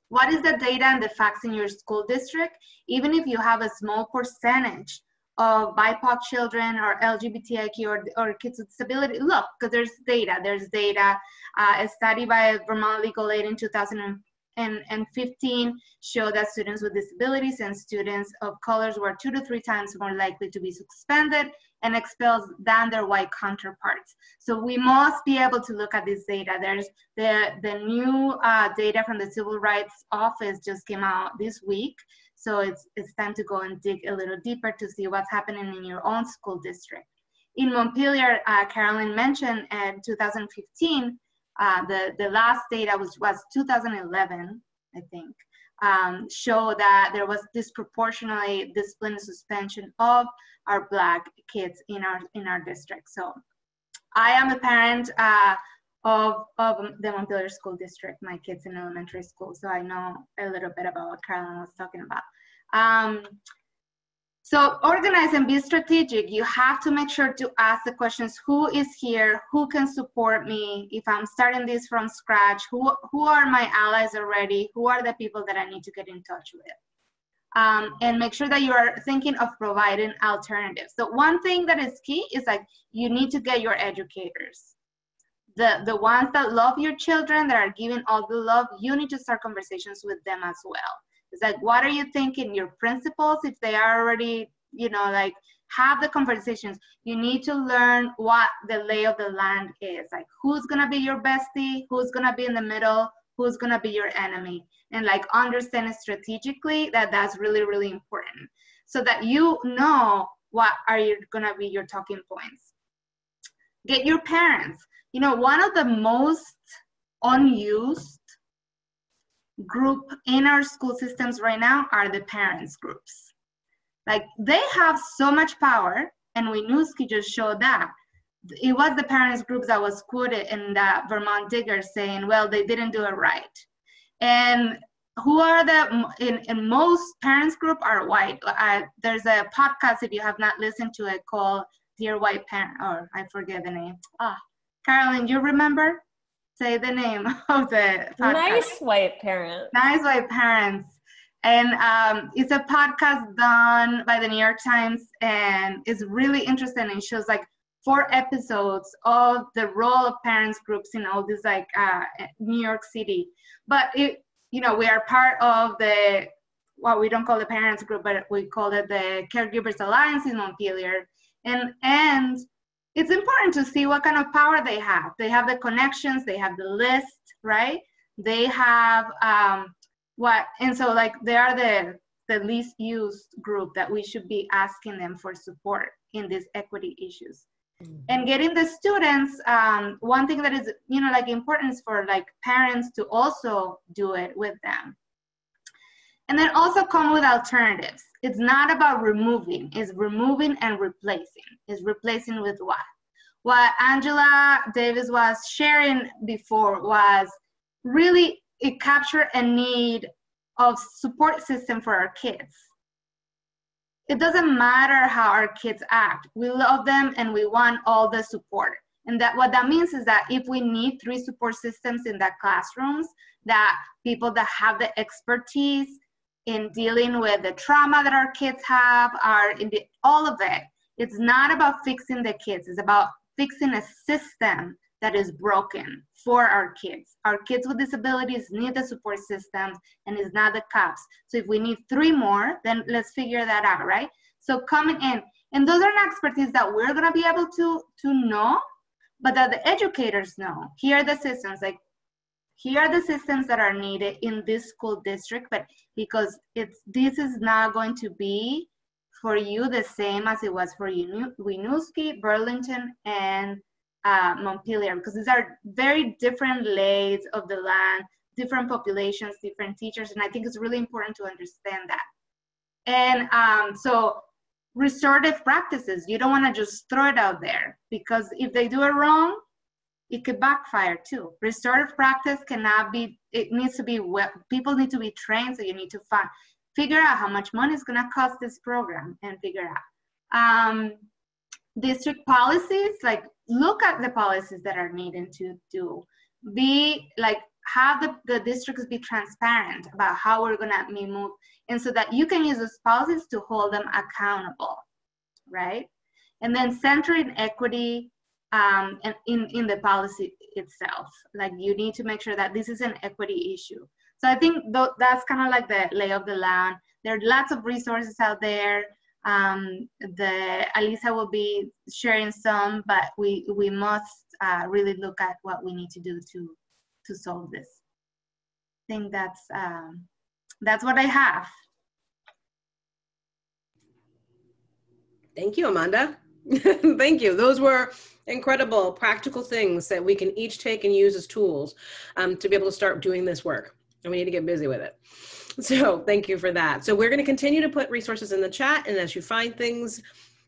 What is the data and the facts in your school district? Even if you have a small percentage of BIPOC children or LGBTIQ or kids with disability, look, because there's data. There's data. A study by Vermont Legal Aid in 2015 showed that students with disabilities and students of colors were 2 to 3 times more likely to be suspended and expelled than their white counterparts. So we must be able to look at this data. There's the new data from the Civil Rights Office just came out this week. So it's time to go and dig a little deeper to see what's happening in your own school district. In Montpelier, Carolyn mentioned in 2015, the last data was 2011, I think, show that there was disproportionately discipline and suspension of our Black kids in our district. So I am a parent of the Montpelier School District, my kids in elementary school, so I know a little bit about what Carolyn was talking about. So organize and be strategic. You have to make sure to ask the questions, who is here, who can support me if I'm starting this from scratch, who are my allies already, who are the people that I need to get in touch with. And make sure that you are thinking of providing alternatives. So one thing that is key is like, you need to get your educators. The ones that love your children, that are giving all the love, you need to start conversations with them as well. It's like, what are you thinking? Your principals, if they are already, you know, like, have the conversations. You need to learn what the lay of the land is. Like, who's gonna be your bestie? Who's gonna be in the middle? Who's gonna be your enemy? And like, understand strategically that that's really, really important, so that you know what are gonna be your talking points. Get your parents. You know, one of the most unused group in our school systems right now are the parents groups. Like, they have so much power, and Winooski just showed that. It was the parents groups that was quoted in the Vermont Digger saying, well, they didn't do it right. And who are in most parents group are white. There's a podcast, if you have not listened to it, called Dear White Parent, or I forget the name. Carolyn, you remember? Say the name of the podcast. Nice White Parents. Nice White Parents. And it's a podcast done by the New York Times, and it's really interesting. It shows like 4 episodes of the role of parents groups in all this like New York City. But you know, we are part of the, well, we don't call it parents group, but we call it the Caregivers Alliance in Montpelier. And it's important to see what kind of power they have. They have the connections, they have the list, right? They have and so like, they are the least used group that we should be asking them for support in these equity issues. Mm-hmm. And getting the students, one thing that is, you know, like, important is for like parents to also do it with them. And then also come with alternatives. It's not about removing, it's removing and replacing. It's replacing with what? What Angela Davis was sharing before was really, it captured a need of support system for our kids. It doesn't matter how our kids act. We love them and we want all the support. And that what that means is that if we need 3 support systems in that classrooms, that people that have the expertise in dealing with the trauma that our kids have are in all of it. It's not about fixing the kids. It's about fixing a system that is broken for our kids. Our kids with disabilities need the support systems, and it's not the cops. So if we need 3 more, then let's figure that out, right? So coming in, and those are not expertise that we're gonna be able to know, but that the educators know. Here are the systems, like here are the systems that are needed in this school district, but because this is not going to be for you the same as it was for Winooski, Burlington, and Montpelier, because these are very different lays of the land, different populations, different teachers, and I think it's really important to understand that. And so restorative practices, you don't want to just throw it out there, because if they do it wrong, it could backfire too. Restorative practice cannot be, it needs to be, people need to be trained, so you need to figure out how much money it's gonna cost this program and figure out. District policies, like look at the policies that are needed to do. Have the districts be transparent about how we're gonna be moved, and so that you can use those policies to hold them accountable, right? And then centering equity and in the policy itself. Like you need to make sure that this is an equity issue. So I think that's kind of like the lay of the land. There are lots of resources out there. Alisa will be sharing some, but we must really look at what we need to do to solve this. I think that's what I have. Thank you, Amanda. Thank you. Those were incredible practical things that we can each take and use as tools to be able to start doing this work. And we need to get busy with it. So thank you for that. So we're going to continue to put resources in the chat, and as you find things,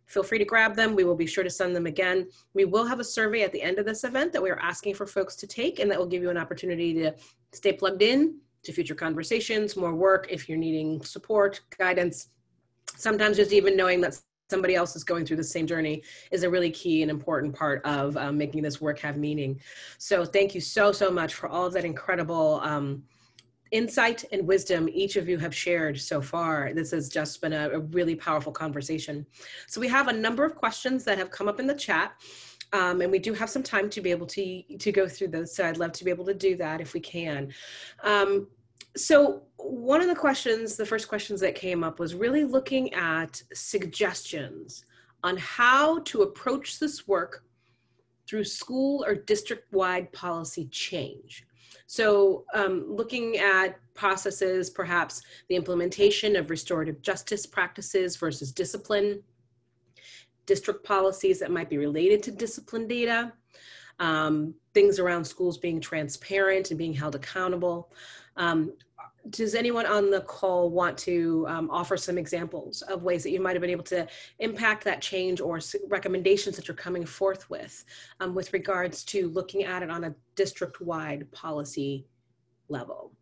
feel free to grab them. We will be sure to send them again. We will have a survey at the end of this event that we are asking for folks to take, and that will give you an opportunity to stay plugged in to future conversations, more work if you're needing support, guidance. Sometimes just even knowing that somebody else is going through the same journey is a really key and important part of making this work have meaning. So thank you so much for all of that incredible insight and wisdom each of you have shared so far. This has just been a really powerful conversation. So we have a number of questions that have come up in the chat, and we do have some time to be able to go through those. So I'd love to be able to do that if we can. So one of the questions, the first questions that came up was really looking at suggestions on how to approach this work through school or district-wide policy change. So looking at processes, perhaps the implementation of restorative justice practices versus discipline, district policies that might be related to discipline data, things around schools being transparent and being held accountable. Does anyone on the call want to offer some examples of ways that you might have been able to impact that change, or recommendations that you're coming forth with regards to looking at it on a district-wide policy level?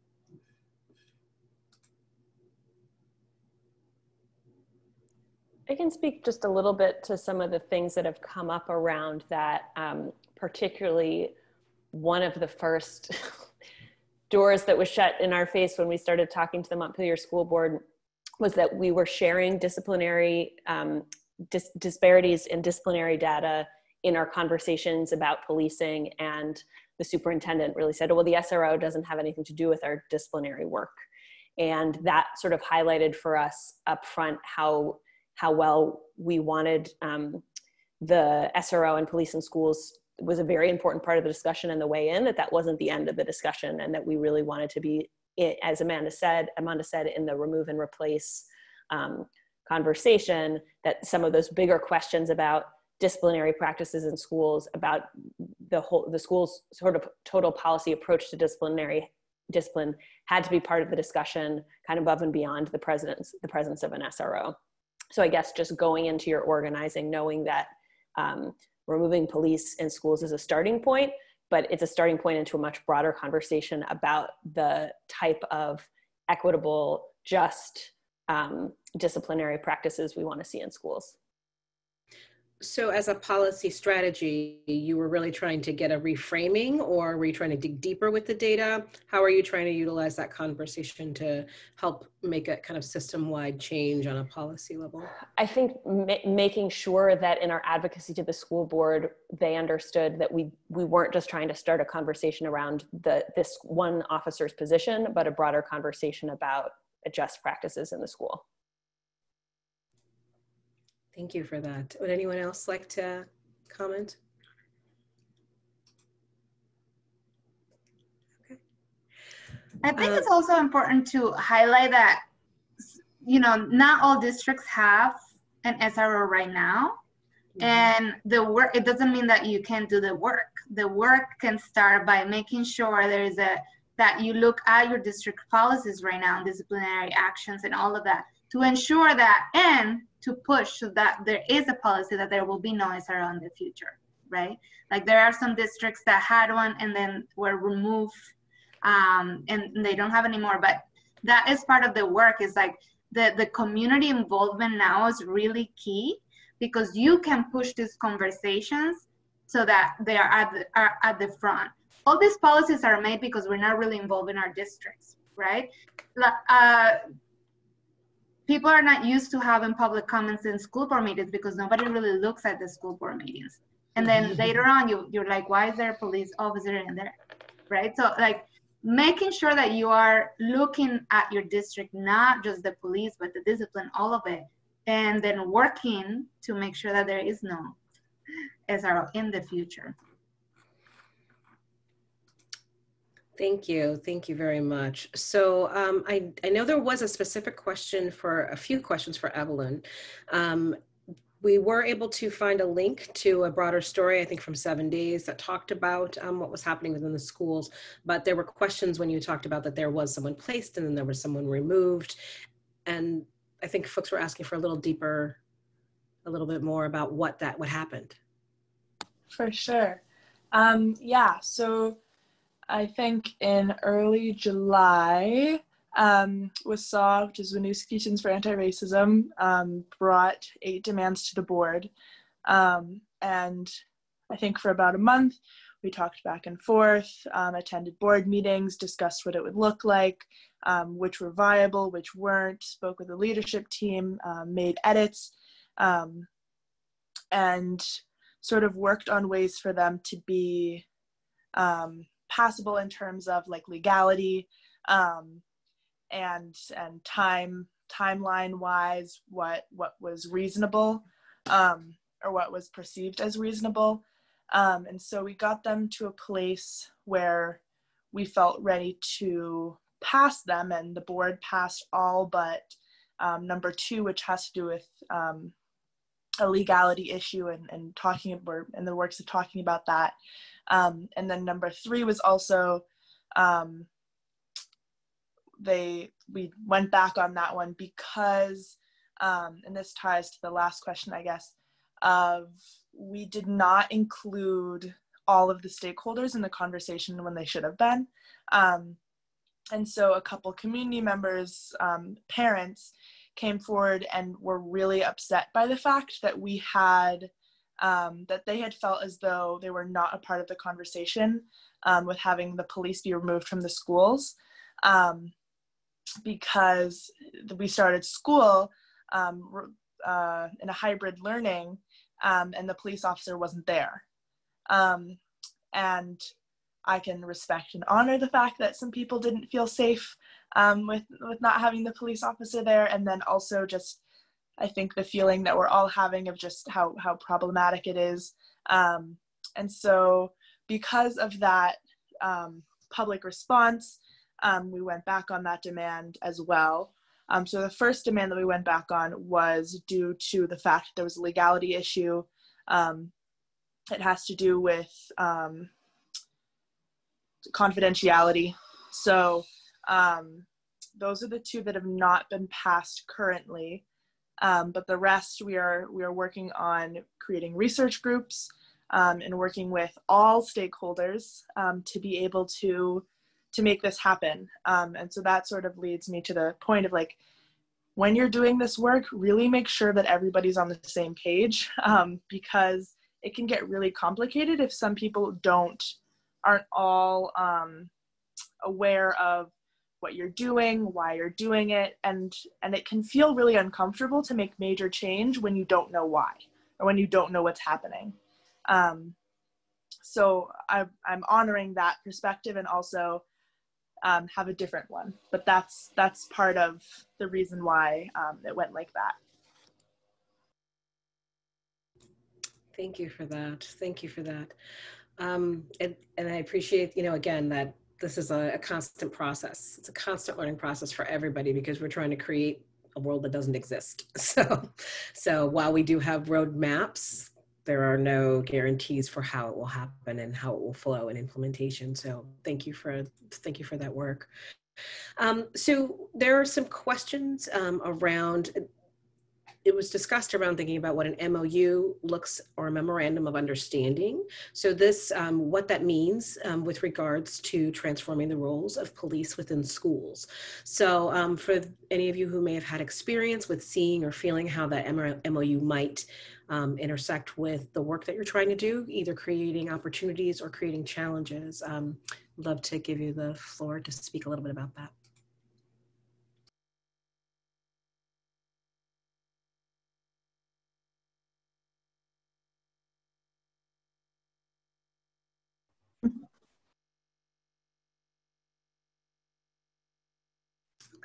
I can speak just a little bit to some of the things that have come up around that, particularly one of the first doors that was shut in our face when we started talking to the Montpelier School Board was that we were sharing disciplinary disparities in disciplinary data in our conversations about policing, and the superintendent really said, oh, well, the SRO doesn't have anything to do with our disciplinary work. And that sort of highlighted for us up front how well we wanted the SRO and police and schools was a very important part of the discussion and the way in, that wasn't the end of the discussion, and that we really wanted to be, as Amanda said, in the remove and replace conversation, that some of those bigger questions about disciplinary practices in schools, about the school's sort of total policy approach to discipline had to be part of the discussion, kind of above and beyond the presence of an SRO. So I guess just going into your organizing, knowing that removing police in schools is a starting point, but it's a starting point into a much broader conversation about the type of equitable, just disciplinary practices we want to see in schools. So as a policy strategy, you were really trying to get a reframing, or were you trying to dig deeper with the data? How are you trying to utilize that conversation to help make a kind of system-wide change on a policy level? I think making sure that in our advocacy to the school board, they understood that we weren't just trying to start a conversation around this one officer's position, but a broader conversation about just practices in the school. Thank you for that. Would anyone else like to comment? Okay. I think it's also important to highlight that, you know, not all districts have an SRO right now. And the work, it doesn't mean that you can't do the work. The work can start by making sure that you look at your district policies right now, disciplinary actions and all of that, to ensure that, and to push so that there is a policy that there will be no SRO in the future, right? Like there are some districts that had one and then were removed and they don't have anymore, but that is part of the work. Is like the community involvement now is really key, because you can push these conversations so that they are at the front. All these policies are made because we're not really involved in our districts, right? People are not used to having public comments in school board meetings because nobody really looks at the school board meetings. And then later on, you're like, why is there a police officer in there, right? So like making sure that you are looking at your district, not just the police, but the discipline, all of it, and then working to make sure that there is no SRO in the future. Thank you. Thank you very much. So I know there was a specific question a few questions for Evelyn. We were able to find a link to a broader story, I think from 7 Days, that talked about what was happening within the schools. But there were questions when you talked about that there was someone placed and then there was someone removed. And I think folks were asking for a little bit more about what happened. For sure. Yeah, so I think in early July, WSAW, which is Winooski for Anti-Racism, brought 8 demands to the board. And I think for about a month, we talked back and forth, attended board meetings, discussed what it would look like, which were viable, which weren't, spoke with the leadership team, made edits, and sort of worked on ways for them to be passable in terms of like legality, and timeline wise, what was reasonable, or what was perceived as reasonable. And so we got them to a place where we felt ready to pass them, and the board passed all but number 2, which has to do with a legality issue and talking, we're in the works of talking about that. And then number 3 was also, we went back on that one because, and this ties to the last question, I guess, we did not include all of the stakeholders in the conversation when they should have been. And so a couple community members, parents, came forward and were really upset by the fact that we had, that they had felt as though they were not a part of the conversation with having the police be removed from the schools, because we started school in a hybrid learning, and the police officer wasn't there. And I can respect and honor the fact that some people didn't feel safe with not having the police officer there. And then also just, I think the feeling that we're all having of just how problematic it is. And so because of that public response, we went back on that demand as well. So the first demand that we went back on was due to the fact that there was a legality issue. It has to do with confidentiality. So those are the 2 that have not been passed currently. But the rest, we are working on creating research groups and working with all stakeholders to be able to make this happen. And so that sort of leads me to the point of like, when you're doing this work, really make sure that everybody's on the same page, because it can get really complicated if some people aren't all aware of what you're doing, why you're doing it, and it can feel really uncomfortable to make major change when you don't know why, or when you don't know what's happening. So I'm honoring that perspective, and also have a different one, but that's part of the reason why it went like that. Thank you for that. Thank you for that. And I appreciate, again, that this is a constant process. It's a constant learning process for everybody, because we're trying to create a world that doesn't exist. So while we do have roadmaps, there are no guarantees for how it will happen and how it will flow in implementation. So thank you for that work. So there are some questions around. It was discussed around thinking about what an MOU looks, or a memorandum of understanding. So this, what that means with regards to transforming the roles of police within schools. So for any of you who may have had experience with seeing or feeling how that MOU might intersect with the work that you're trying to do, either creating opportunities or creating challenges, I'd love to give you the floor to speak a little bit about that.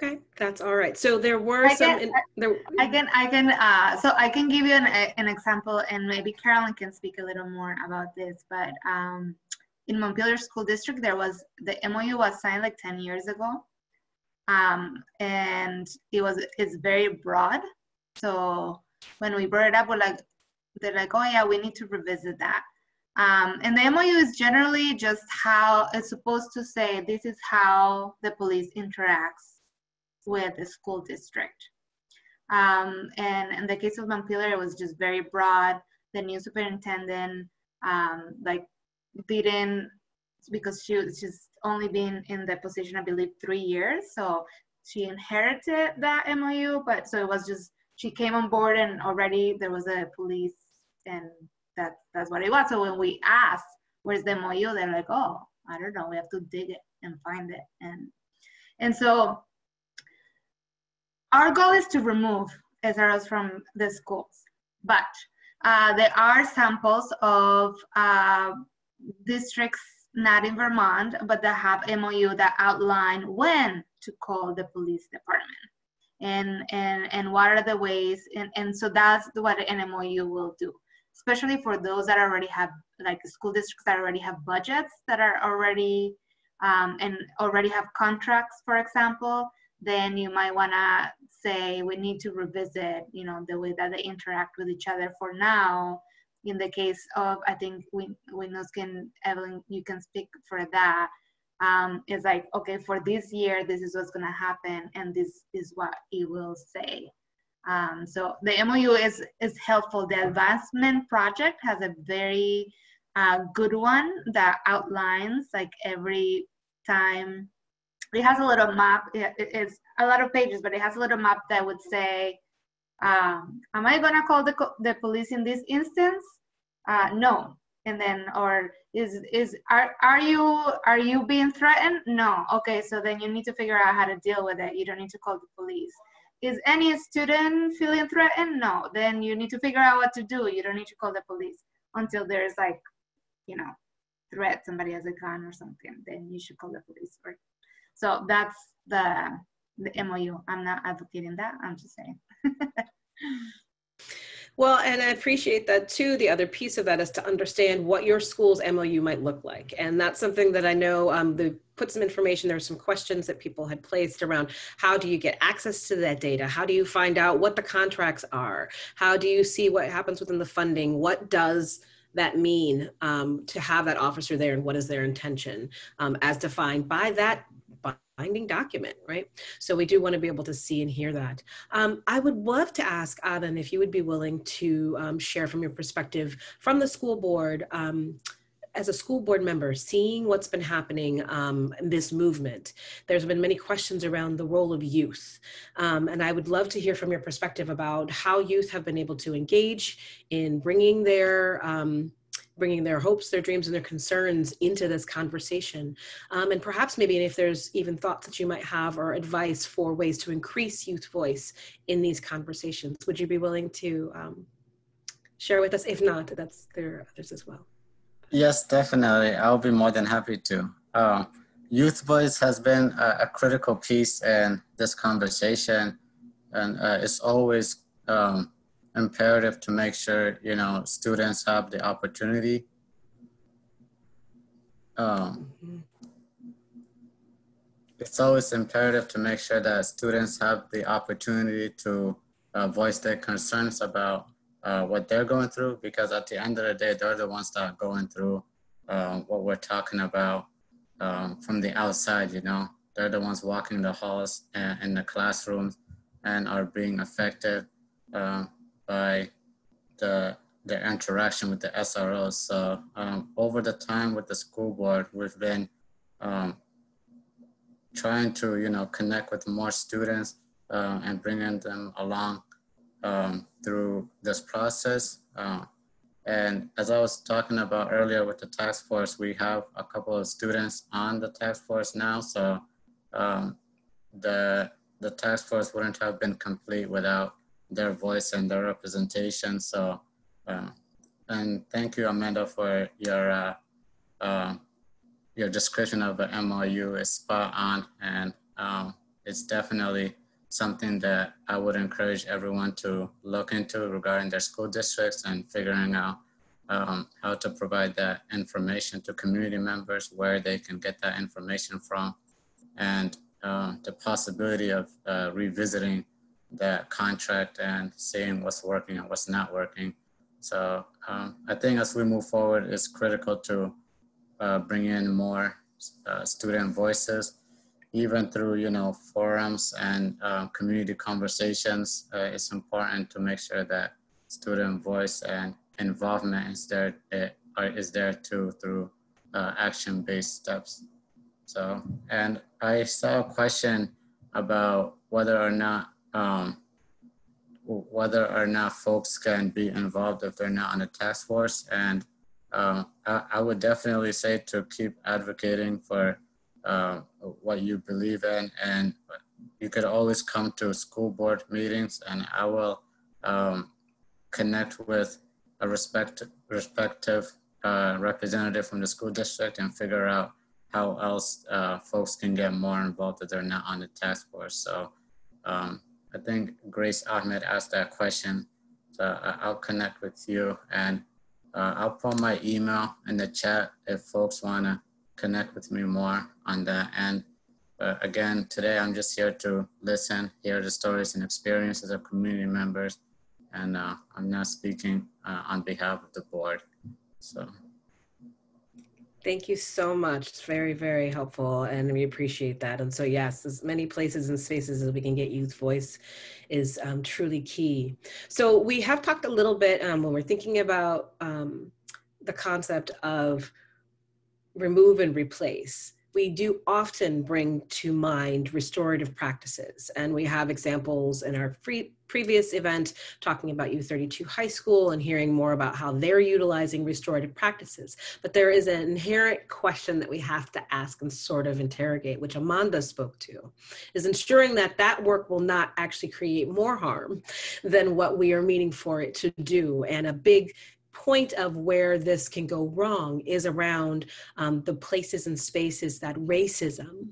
Okay, that's all right. So there were So I can give you an example, and maybe Carolyn can speak a little more about this, but in Montpelier School District, the MOU was signed like 10 years ago. And it's very broad. So when we brought it up, they're like, oh yeah, we need to revisit that. And the MOU is generally just how it's supposed to say, this is how the police interacts with the school district. And in the case of Montpelier, it was just very broad. The new superintendent didn't, because she's only been in the position, I believe, 3 years. So she inherited that MOU, but so it was just, she came on board and already there was a police, and that's what it was. So when we asked, where's the MOU? They're like, oh, I don't know, we have to dig it and find it. And so our goal is to remove SROs from the schools, but there are samples of districts, not in Vermont, but that have MOU that outline when to call the police department and what are the ways, and so that's what an MOU will do, especially for those that already have, like school districts that already have budgets that are already and already have contracts, for example. Then you might want to say, we need to revisit, the way that they interact with each other. For now, in the case of, I think Evelyn, you can speak for that. It's like, okay, for this year, this is what's going to happen, and this is what it will say. So the MOU is helpful. The advancement project has a very good one that outlines, like, every time. It has a little map. It's a lot of pages, but it has a little map that would say, am I gonna call the police in this instance? No. And then, or are you being threatened? No. Okay, so then you need to figure out how to deal with it. You don't need to call the police. Is any student feeling threatened? No. Then you need to figure out what to do. You don't need to call the police until there's, like, threat, somebody has a gun or something. Then you should call the police. So that's the MOU. I'm not advocating that. I'm just saying. Well, and I appreciate that too. The other piece of that is to understand what your school's MOU might look like. And that's something that I know they put some information. There are some questions that people had placed around, how do you get access to that data? How do you find out what the contracts are? How do you see what happens within the funding? What does that mean to have that officer there, and what is their intention as defined by that binding document, right? So we do want to be able to see and hear that. I would love to ask Adan if you would be willing to share from your perspective from the school board, as a school board member, seeing what's been happening in this movement, there's been many questions around the role of youth. And I would love to hear from your perspective about how youth have been able to engage in bringing their hopes, their dreams, and their concerns into this conversation. And perhaps maybe if there's even thoughts that you might have or advice for ways to increase youth voice in these conversations. Would you be willing to share with us? If not, there are others as well. Yes, definitely. I'll be more than happy to. Youth voice has been a critical piece in this conversation, and it's always imperative to make sure, students have the opportunity. It's always imperative to make sure that students have the opportunity to voice their concerns about what they're going through, because at the end of the day, they're the ones that are going through what we're talking about from the outside, They're the ones walking the halls and in the classrooms and are being affected by their interaction with the SROs. So over the time with the school board, we've been trying to, connect with more students and bringing them along through this process. And as I was talking about earlier with the task force, we have a couple of students on the task force now. So the task force wouldn't have been complete without their voice and their representation. So, and thank you, Amanda, for your description of the MOU is spot on, and it's definitely something that I would encourage everyone to look into regarding their school districts and figuring out how to provide that information to community members, where they can get that information from, and the possibility of revisiting that contract and seeing what's working and what's not working. So I think as we move forward, it's critical to bring in more student voices, even through, forums and community conversations. It's important to make sure that student voice and involvement is there too through action-based steps. So, and I saw a question about whether or not folks can be involved if they're not on a task force. And I would definitely say to keep advocating for what you believe in, and you could always come to school board meetings, and I will connect with a respective representative from the school district and figure out how else folks can get more involved if they're not on the task force. So I think Grace Ahmed asked that question, so I'll connect with you, and I'll put my email in the chat if folks want to connect with me more on that. And again, today I'm just here to listen, hear the stories and experiences of community members, and I'm not speaking on behalf of the board. So. Thank you so much. It's very, very helpful, and we appreciate that. And so yes, as many places and spaces as we can get youth voice is truly key. So we have talked a little bit when we're thinking about the concept of remove and replace. We do often bring to mind restorative practices, and we have examples in our previous event talking about U32 High School and hearing more about how they're utilizing restorative practices. But there is an inherent question that we have to ask and sort of interrogate, which Amanda spoke to, is ensuring that that work will not actually create more harm than what we are meaning for it to do. And a big point of where this can go wrong is around the places and spaces that racism,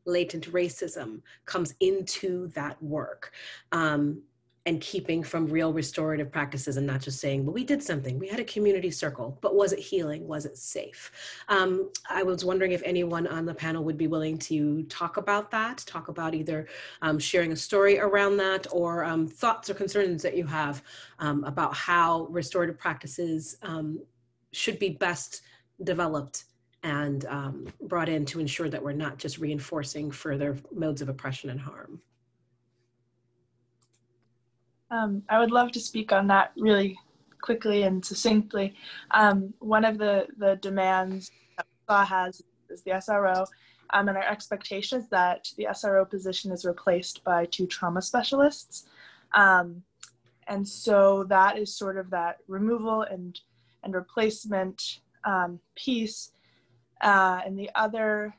latent racism, comes into that work, and keeping from real restorative practices, and not just saying, well, we did something, we had a community circle, but was it healing, was it safe? I was wondering if anyone on the panel would be willing to talk about that, talk about either sharing a story around that, or thoughts or concerns that you have about how restorative practices should be best developed and brought in to ensure that we're not just reinforcing further modes of oppression and harm. I would love to speak on that really quickly and succinctly. One of the demands that SAW has is the SRO, and our expectation is that the SRO position is replaced by 2 trauma specialists. And so that is sort of that removal and replacement piece. And the other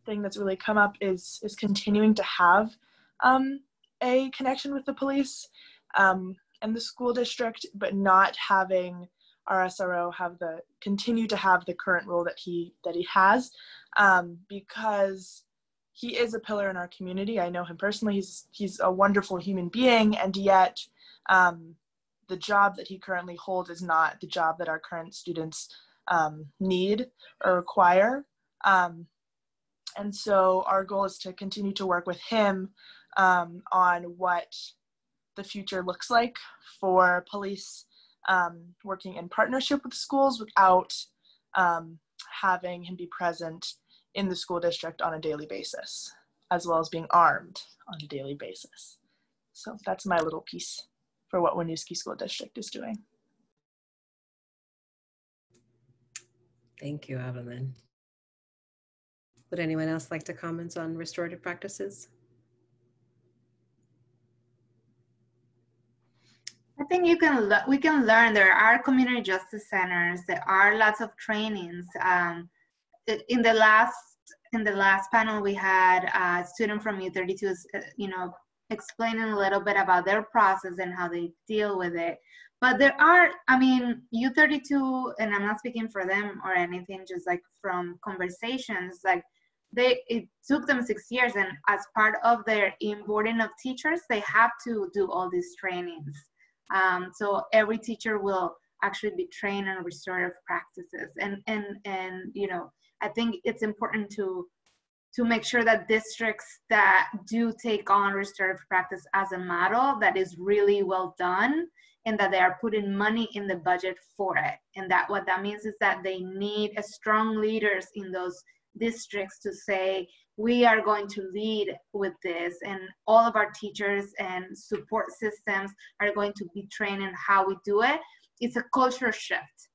thing that's really come up is continuing to have a connection with the police and the school district, but not having our SRO continue to have the current role that he has, because he is a pillar in our community. I know him personally. He's a wonderful human being, and yet the job that he currently holds is not the job that our current students need or require. And so our goal is to continue to work with him on what the future looks like for police working in partnership with schools without having him be present in the school district on a daily basis, as well as being armed on a daily basis. So that's my little piece for what Winooski School District is doing. Thank you, Evelyn. Would anyone else like to comment on restorative practices? I think we can learn. There are community justice centers. There are lots of trainings. In the last panel, we had a student from U32, explaining a little bit about their process and how they deal with it. But there are, U32, and I'm not speaking for them or anything, just like from conversations, like it took them 6 years, and as part of their onboarding of teachers, they have to do all these trainings. So every teacher will actually be trained on restorative practices, and I think it's important to make sure that districts that do take on restorative practice as a model that is really well done, and that they are putting money in the budget for it. And that what that means is that they need strong leaders in those districts to say, we are going to lead with this, and all of our teachers and support systems are going to be trained in how we do it. It's a culture shift,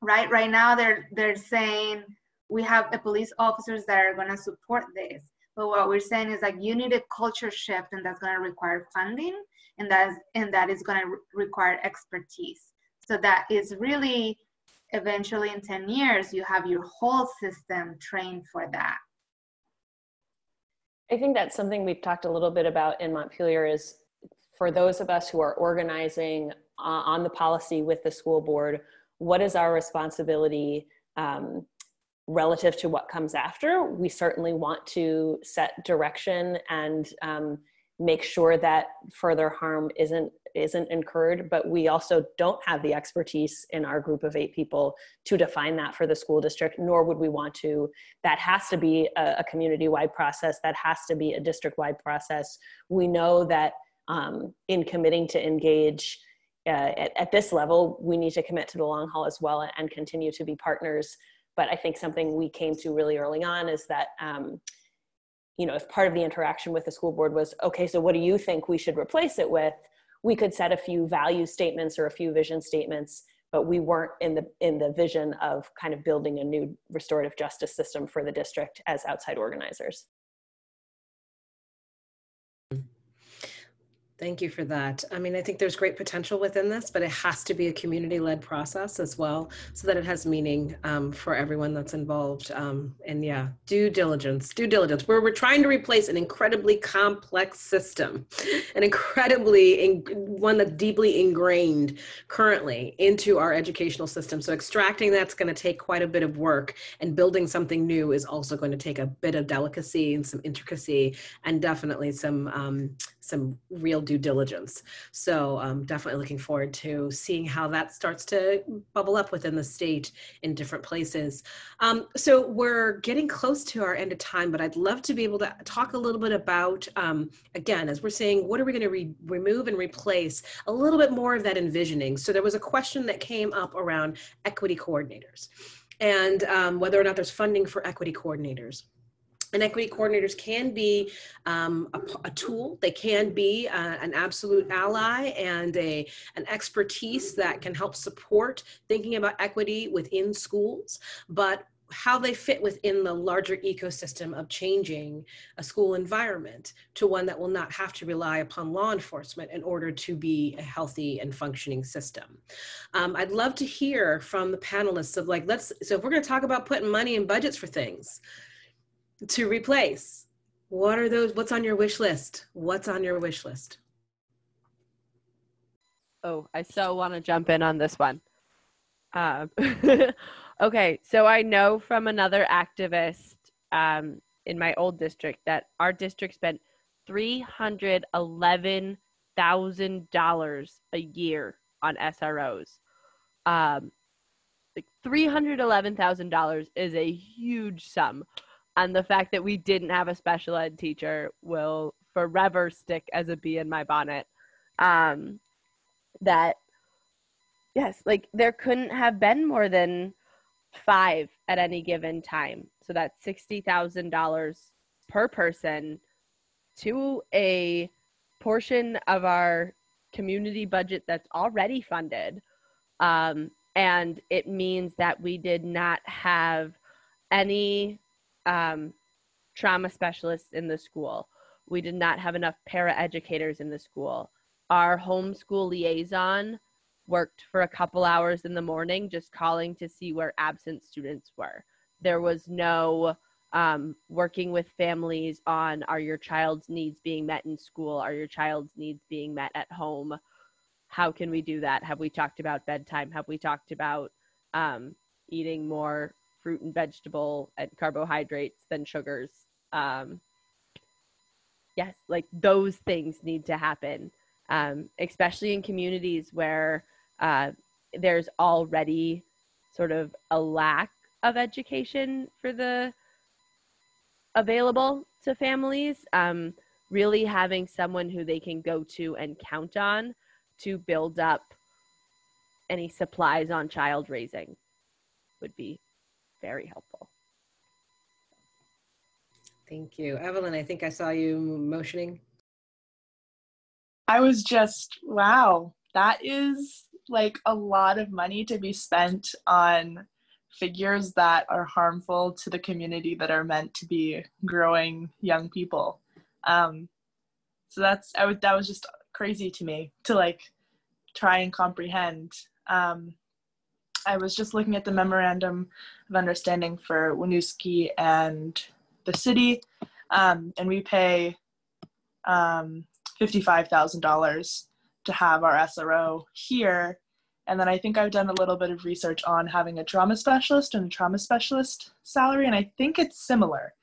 right? Right now they're saying we have the police officers that are going to support this, but what we're saying is like you need a culture shift, and that's going to require funding, and that is going to require expertise. So that is really eventually in 10 years you have your whole system trained for that. I think that's something we've talked a little bit about in Montpelier, is for those of us who are organizing on the policy with the school board, what is our responsibility relative to what comes after? We certainly want to set direction and make sure that further harm isn't incurred, but we also don't have the expertise in our group of 8 people to define that for the school district, nor would we want to. That has to be a community-wide process. That has to be a district-wide process. We know that in committing to engage at this level, we need to commit to the long haul as well and continue to be partners. But I think something we came to really early on is that if part of the interaction with the school board was, okay, so what do you think we should replace it with? We could set a few value statements or a few vision statements, but we weren't in the vision of kind of building a new restorative justice system for the district as outside organizers. Thank you for that. I mean, I think there's great potential within this, but it has to be a community-led process as well, so that it has meaning for everyone that's involved. And yeah, due diligence. We're trying to replace an incredibly complex system, an one that's deeply ingrained currently into our educational system. So extracting that's going to take quite a bit of work, and building something new is also going to take a bit of delicacy and some intricacy, and definitely some real due diligence. So definitely looking forward to seeing how that starts to bubble up within the state in different places. So we're getting close to our end of time, but I'd love to be able to talk a little bit about, again, as we're saying, what are we going to remove and replace, a little bit more of that envisioning. So there was a question that came up around equity coordinators and whether or not there's funding for equity coordinators. And equity coordinators can be a tool. They can be an absolute ally and an expertise that can help support thinking about equity within schools, but how they fit within the larger ecosystem of changing a school environment to one that will not have to rely upon law enforcement in order to be a healthy and functioning system. I'd love to hear from the panelists of like, so if we're going to talk about putting money in budgets for things, to replace, what are those, what's on your wish list? What's on your wish list? Oh, I so want to jump in on this one. Okay, so I know from another activist in my old district that our district spent $311,000 a year on SROs. Like $311,000 is a huge sum. And the fact that we didn't have a special ed teacher will forever stick as a bee in my bonnet. That, yes, like there couldn't have been more than 5 at any given time. So that's $60,000 per person to a portion of our community budget that's already funded. And it means that we did not have any trauma specialists in the school. We did not have enough paraeducators in the school. Our homeschool liaison worked for a couple hours in the morning just calling to see where absent students were. There was no working with families on, are your child's needs being met in school? Are your child's needs being met at home? How can we do that? Have we talked about bedtime? Have we talked about eating more fruit and vegetable and carbohydrates than sugars? Yes, like those things need to happen, especially in communities where there's already sort of a lack of education for the available to families. Really having someone who they can go to and count on to build up any supplies on child raising would be very helpful. Thank you. Evelyn, I think I saw you motioning. I was just, wow, that is like a lot of money to be spent on figures that are harmful to the community that are meant to be growing young people. So that was just crazy to me to like try and comprehend. I was just looking at the memorandum of understanding for Winooski and the city, and we pay $55,000 to have our SRO here. And then I think I've done a little bit of research on having a trauma specialist and a trauma specialist salary, and I think it's similar.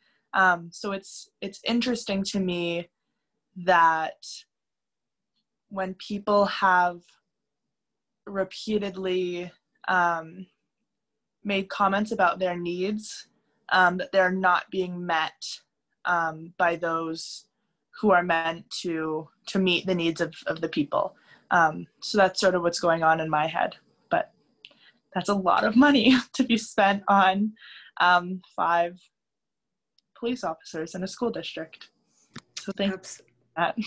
So it's interesting to me that when people have repeatedly made comments about their needs, that they're not being met by those who are meant to meet the needs of the people. So that's sort of what's going on in my head. But that's a lot of money to be spent on 5 police officers in a school district. So thanks for that.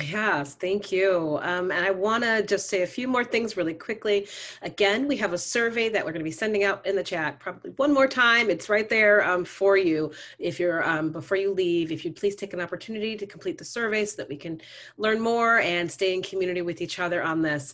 Yes, thank you. And I want to just say a few more things really quickly. Again, we have a survey that we're going to be sending out in the chat probably one more time. It's right there for you. If you're before you leave, if you'd please take an opportunity to complete the survey so that we can learn more and stay in community with each other on this.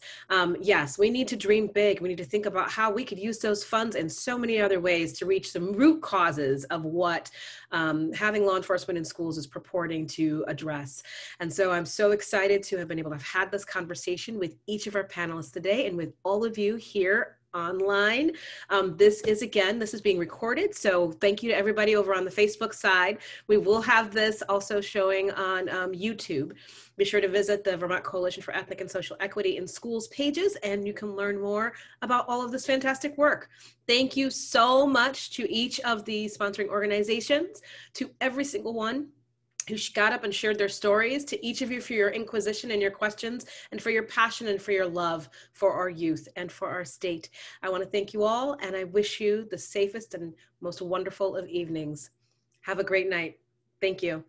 Yes, we need to dream big. We need to think about how we could use those funds in so many other ways to reach some root causes of what having law enforcement in schools is purporting to address. And so I'm so excited to have been able to have had this conversation with each of our panelists today and with all of you here online. This is being recorded. So thank you to everybody over on the Facebook side. We will have this also showing on YouTube. Be sure to visit the Vermont Coalition for Ethnic and Social Equity in Schools pages, and you can learn more about all of this fantastic work. Thank you so much to each of the sponsoring organizations, to every single one who got up and shared their stories, to each of you for your inquisition and your questions, and for your passion and for your love for our youth and for our state. I want to thank you all, and I wish you the safest and most wonderful of evenings. Have a great night. Thank you.